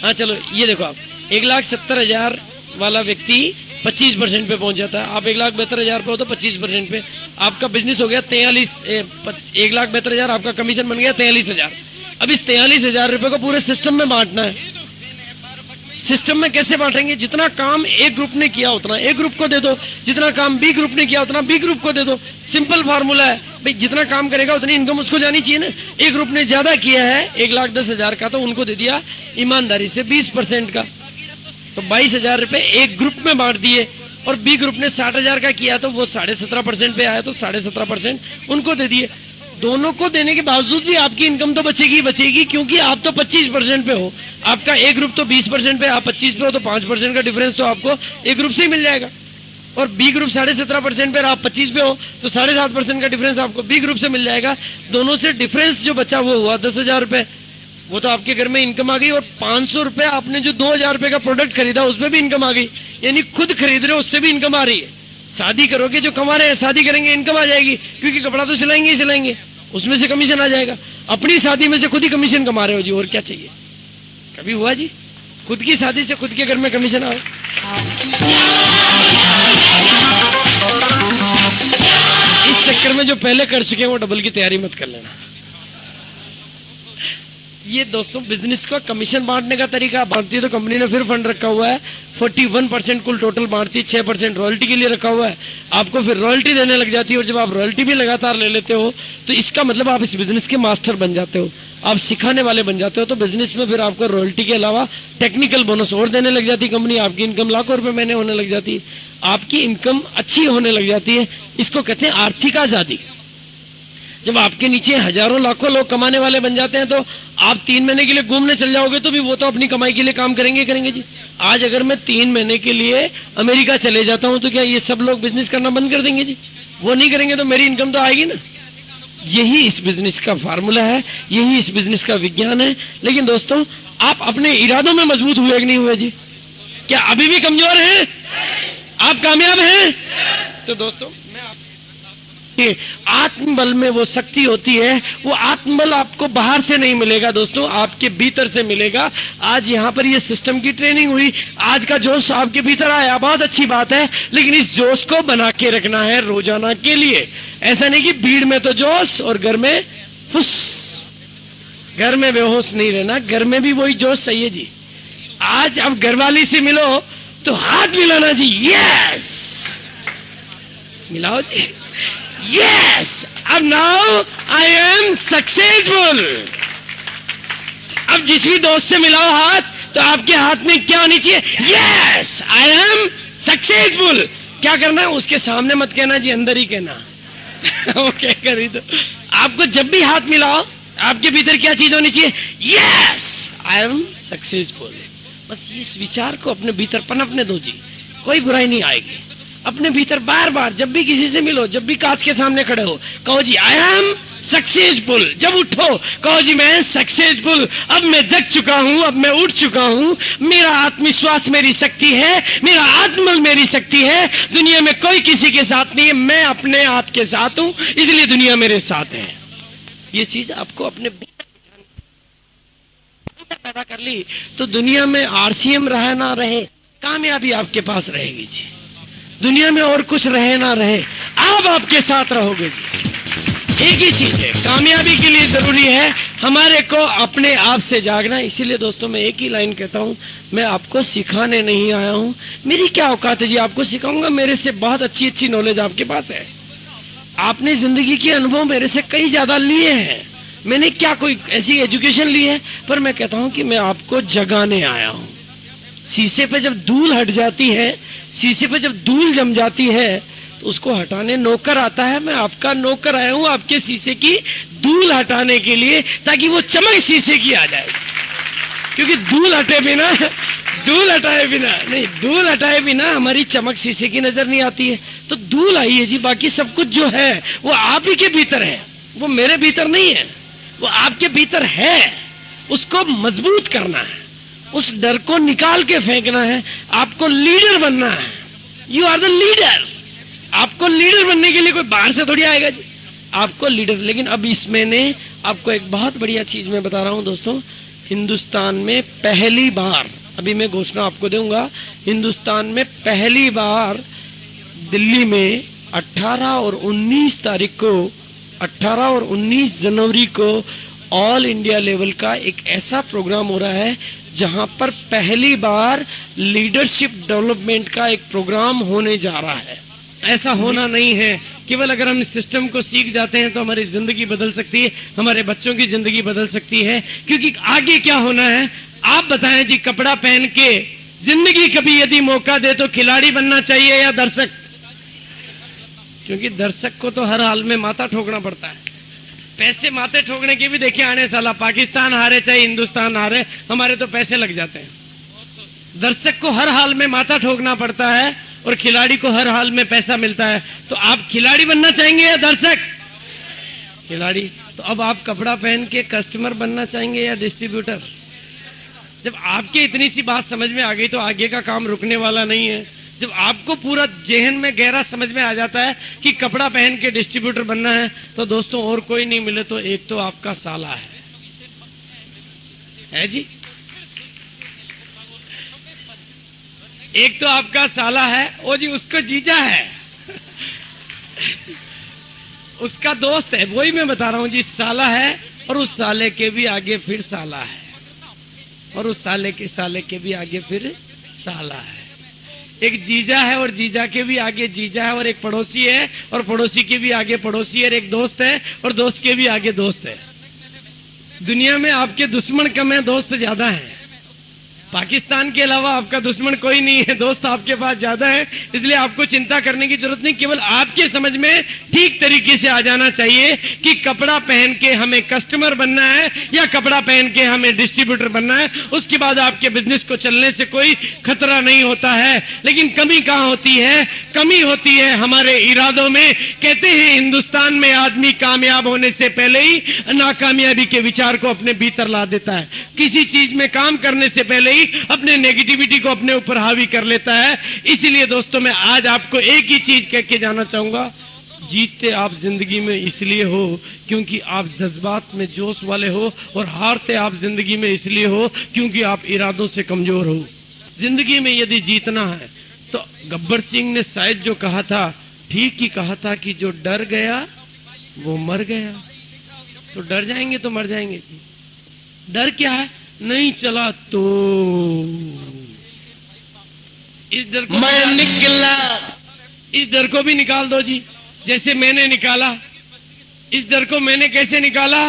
हाँ चलो ये देखो आप 1,70,000 वाला व्यक्ति 25% पे पहुंच जाता है। आप 1,72,000 पे हो तो 25% पे आपका बिजनेस हो गया 1,72,000, आपका कमीशन बन गया 43,000। अब इस 43,000 रुपए को पूरे सिस्टम में बांटना है। सिस्टम में कैसे बांटेंगे? जितना काम ए ग्रुप ने किया उतना ए ग्रुप को दे दो, जितना काम बी ग्रुप ने किया उतना बी ग्रुप को दे दो। सिंपल फार्मूला है भाई, जितना काम करेगा उतनी इनकम उसको जानी चाहिए ना। ए ग्रुप ने ज्यादा किया है 1,10,000 का, तो उनको दे दिया ईमानदारी से 20% का, तो 22,000 रुपए एक ग्रुप में बांट दिए। और बी ग्रुप ने 60,000 का किया तो वो 17.5% पे आया, तो 17.5% उनको दे दिए। दोनों को देने के बावजूद भी आपकी इनकम तो बचेगी बचेगी, क्योंकि आप तो 25% पे हो, आपका ए ग्रुप तो 20% पे, आप 25 पे हो, तो 5% का डिफरेंस तो आपको ए ग्रुप से ही मिल जाएगा। और बी ग्रुप 17.5% पे, आप 25 पे हो, तो 7.5% का डिफरेंस आपको बी ग्रुप से मिल जाएगा। दोनों से डिफरेंस जो बचा वो हुआ 10,000 रुपए, वो तो आपके घर में इनकम आ गई। और 500 रुपए आपने जो 2,000 रुपए का प्रोडक्ट खरीदा उसमें भी इनकम आ गई, यानी खुद खरीद रहे हो उससे भी इनकम आ रही है। शादी करोगे, जो कमा रहे हैं शादी करेंगे इनकम आ जाएगी, क्योंकि कपड़ा तो सिलाएंगे ही सिलाएंगे, उसमें से कमीशन आ जाएगा। अपनी शादी में से खुद ही कमीशन कमा रहे हो जी, और क्या चाहिए? कभी हुआ जी खुद की शादी से खुद के घर में कमीशन आए? इस चक्कर में जो पहले कर चुके हैं वो डबल की तैयारी मत कर लेना। ये दोस्तों बिजनेस का कमीशन बांटने का तरीका बांटती है, तो कंपनी ने फिर फंड रखा हुआ है 41% कुल टोटल बांटती है, 6% रॉयल्टी के लिए रखा हुआ है, आपको फिर रॉयल्टी देने लग जाती है। और जब आप रॉयल्टी भी लगातार ले लेते हो तो इसका मतलब आप इस बिजनेस के मास्टर बन जाते हो, आप सिखाने वाले बन जाते हो। तो बिजनेस में फिर आपको रॉयल्टी के अलावा टेक्निकल बोनस और देने लग जाती है कंपनी, आपकी इनकम लाखों रुपए महीने होने लग जाती है, आपकी इनकम अच्छी होने लग जाती है। इसको कहते हैं आर्थिक आजादी। जब आपके नीचे हजारों लाखों लोग कमाने वाले बन जाते हैं, तो आप 3 महीने के लिए घूमने चल जाओगे तो भी वो तो अपनी कमाई के लिए काम करेंगे करेंगे जी। आज अगर मैं 3 महीने के लिए अमेरिका चले जाता हूं तो क्या ये सब लोग बिजनेस करना बंद कर देंगे जी? वो नहीं करेंगे तो मेरी इनकम तो आएगी ना। यही इस बिजनेस का फार्मूला है, यही इस बिजनेस का विज्ञान है। लेकिन दोस्तों, आप अपने इरादों में मजबूत हुए कि नहीं हुए जी? क्या अभी भी कमजोर हैं? आप कामयाब हैं? तो दोस्तों, आत्मबल में वो शक्ति होती है, वो आत्मबल आपको बाहर से नहीं मिलेगा दोस्तों, आपके भीतर से मिलेगा। आज यहाँ पर ये सिस्टम की ट्रेनिंग हुई, आज का जोश आपके भीतर आया, बहुत अच्छी बात है। लेकिन इस जोश को बना के रखना है रोजाना के लिए। ऐसा नहीं कि भीड़ में तो जोश और घर में फुस, घर में बेहोश नहीं रहना, घर में भी वही जोश चाहिए जी। आज अब घरवाली से मिलो तो हाथ मिलाना जी, यस मिलाओ जी, Yes, अब now I am successful। अब जिस भी दोस्त से मिलाओ हाथ, तो आपके हाथ में क्या होनी चाहिए? Yes, I am successful। क्या करना है? उसके सामने मत कहना जी, अंदर ही कहना। ओके, करी दो। आपको जब भी हाथ मिलाओ, आपके भीतर क्या चीज होनी चाहिए? Yes, I am successful। बस इस विचार को अपने भीतर पनपने दो जी, कोई बुराई नहीं आएगी। अपने भीतर बार बार जब भी किसी से मिलो, जब भी कांच के सामने खड़े हो, कहो जी आई एम सक्सेसफुल। जब उठो कहो जी मैं सक्सेसफुल, अब मैं जग चुका हूं, अब मैं उठ चुका हूं, मेरा आत्मविश्वास मेरी शक्ति है, मेरा आत्मबल मेरी शक्ति है। दुनिया में कोई किसी के साथ नहीं है, मैं अपने आप के साथ हूं, इसलिए दुनिया मेरे साथ है। ये चीज आपको अपने पैदा कर ली तो दुनिया में आरसीएम रहे ना रहे, कामयाबी आपके पास रहेगी जी। दुनिया में और कुछ रहे ना रहे, आप आपके साथ रहोगे जी। एक ही चीज है, कामयाबी के लिए जरूरी है हमारे को अपने आप से जागना। इसीलिए दोस्तों, मैं एक ही लाइन कहता हूं, मैं आपको सिखाने नहीं आया हूं। मेरी क्या औकात है जी आपको सिखाऊंगा? मेरे से बहुत अच्छी अच्छी नॉलेज आपके पास है, आपने जिंदगी के अनुभव मेरे से कई ज्यादा लिए हैं। मैंने क्या कोई ऐसी एजुकेशन ली है? पर मैं कहता हूं कि मैं आपको जगाने आया हूं। शीशे पे जब धूल हट जाती है, शीशे पे जब धूल जम जाती है, तो उसको हटाने नौकर आता है। मैं आपका नौकर आया हूं आपके शीशे की धूल हटाने के लिए, ताकि वो चमक शीशे की आ जाए। क्योंकि धूल हटाए बिना हमारी चमक शीशे की नजर नहीं आती है। तो धूल आई है जी, बाकी सब कुछ जो है वो आप ही के भीतर है, वो मेरे भीतर नहीं है, वो आपके भीतर है। उसको मजबूत करना है, उस डर को निकाल के फेंकना है, आपको लीडर बनना है। You are the leader. आपको लीडर बनने के लिए कोई बाहर से थोड़ी आएगा जी, आपको लीडर। लेकिन अब इसमें ने आपको एक बहुत बढ़िया चीज मैं बता रहा हूं दोस्तों, हिंदुस्तान में पहली बार, अभी मैं घोषणा आपको दूंगा, हिंदुस्तान में पहली बार दिल्ली में 18 और 19 तारीख को, 18 और 19 जनवरी को ऑल इंडिया लेवल का एक ऐसा प्रोग्राम हो रहा है जहां पर पहली बार लीडरशिप डेवलपमेंट का एक प्रोग्राम होने जा रहा है। ऐसा होना नहीं है। केवल अगर हम इस सिस्टम को सीख जाते हैं तो हमारी जिंदगी बदल सकती है, हमारे बच्चों की जिंदगी बदल सकती है। क्योंकि आगे क्या होना है आप बताएं जी। कपड़ा पहन के जिंदगी कभी यदि मौका दे तो खिलाड़ी बनना चाहिए या दर्शक? क्योंकि दर्शक को तो हर हाल में माथा ठोकना पड़ता है। पैसे माथे ठोकने के भी देखिए आने साला पाकिस्तान हारे चाहे हिंदुस्तान हारे, हमारे तो पैसे लग जाते हैं। दर्शक को हर हाल में माथा ठोकना पड़ता है और खिलाड़ी को हर हाल में पैसा मिलता है। तो आप खिलाड़ी बनना चाहेंगे या दर्शक? खिलाड़ी। तो अब आप कपड़ा पहन के कस्टमर बनना चाहेंगे या डिस्ट्रीब्यूटर? जब आपके इतनी सी बात समझ में आ गई तो आगे का काम रुकने वाला नहीं है। जब आपको पूरा जेहन में गहरा समझ में आ जाता है कि कपड़ा पहन के डिस्ट्रीब्यूटर बनना है, तो दोस्तों और कोई नहीं मिले तो एक तो आपका साला है जी। एक तो आपका साला है, ओ जी उसको जीजा है उसका दोस्त है, वही मैं बता रहा हूं जी। साला है और उस साले के भी आगे फिर साला है और उस साले के भी आगे फिर साला है। एक जीजा है और जीजा के भी आगे जीजा है और एक पड़ोसी है और पड़ोसी के भी आगे पड़ोसी है और एक दोस्त है और दोस्त के भी आगे दोस्त है। दुनिया में आपके दुश्मन कम है, दोस्त ज्यादा है। पाकिस्तान के अलावा आपका दुश्मन कोई नहीं है, दोस्त आपके पास ज्यादा है। इसलिए आपको चिंता करने की जरूरत नहीं। केवल आपके समझ में ठीक तरीके से आ जाना चाहिए कि कपड़ा पहन के हमें कस्टमर बनना है या कपड़ा पहन के हमें डिस्ट्रीब्यूटर बनना है। उसके बाद आपके बिजनेस को चलने से कोई खतरा नहीं होता है। लेकिन कमी कहां होती है? कमी होती है हमारे इरादों में। कहते हैं हिंदुस्तान में आदमी कामयाब होने से पहले ही नाकामयाबी के विचार को अपने भीतर ला देता है। किसी चीज में काम करने से पहले ही अपने नेगेटिविटी को अपने ऊपर हावी कर लेता है। इसीलिए दोस्तों मैं आज आपको एक ही चीज कह के जाना चाहूंगा, जीतते आप जिंदगी में इसलिए हो क्योंकि आप जज्बात में जोश वाले हो, और हारते आप जिंदगी में इसलिए हो क्योंकि आप इरादों से कमजोर हो। जिंदगी में यदि जीतना है तो गब्बर सिंह ने शायद जो कहा था ठीक ही कहा था कि जो डर गया वो मर गया। तो डर जाएंगे तो मर जाएंगे। डर क्या है? नहीं चला तो इस डर को मैं निकला, इस डर को भी निकाल दो जी, जैसे मैंने निकाला। इस डर को मैंने कैसे निकाला?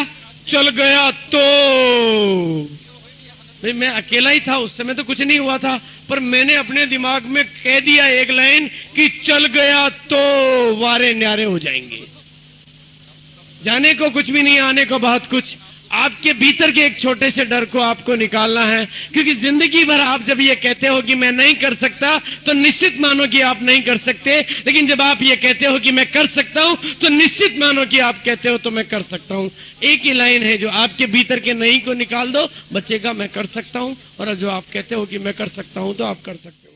चल गया तो भाई मैं अकेला ही था उस समय तो कुछ नहीं हुआ था, पर मैंने अपने दिमाग में कह दिया एक लाइन कि चल गया तो वारे न्यारे हो जाएंगे। जाने को कुछ भी नहीं, आने को बहुत कुछ। आपके भीतर के एक छोटे से डर को आपको निकालना है। क्योंकि जिंदगी भर आप जब ये कहते हो कि मैं नहीं कर सकता तो निश्चित मानो कि आप नहीं कर सकते। लेकिन जब आप ये कहते हो कि मैं कर सकता हूं तो निश्चित मानो कि आप कहते हो तो मैं कर सकता हूं। एक ही लाइन है, जो आपके भीतर के नहीं को निकाल दो बचेगा मैं कर सकता हूं, और जो आप कहते हो कि मैं कर सकता हूं तो आप कर सकते हो।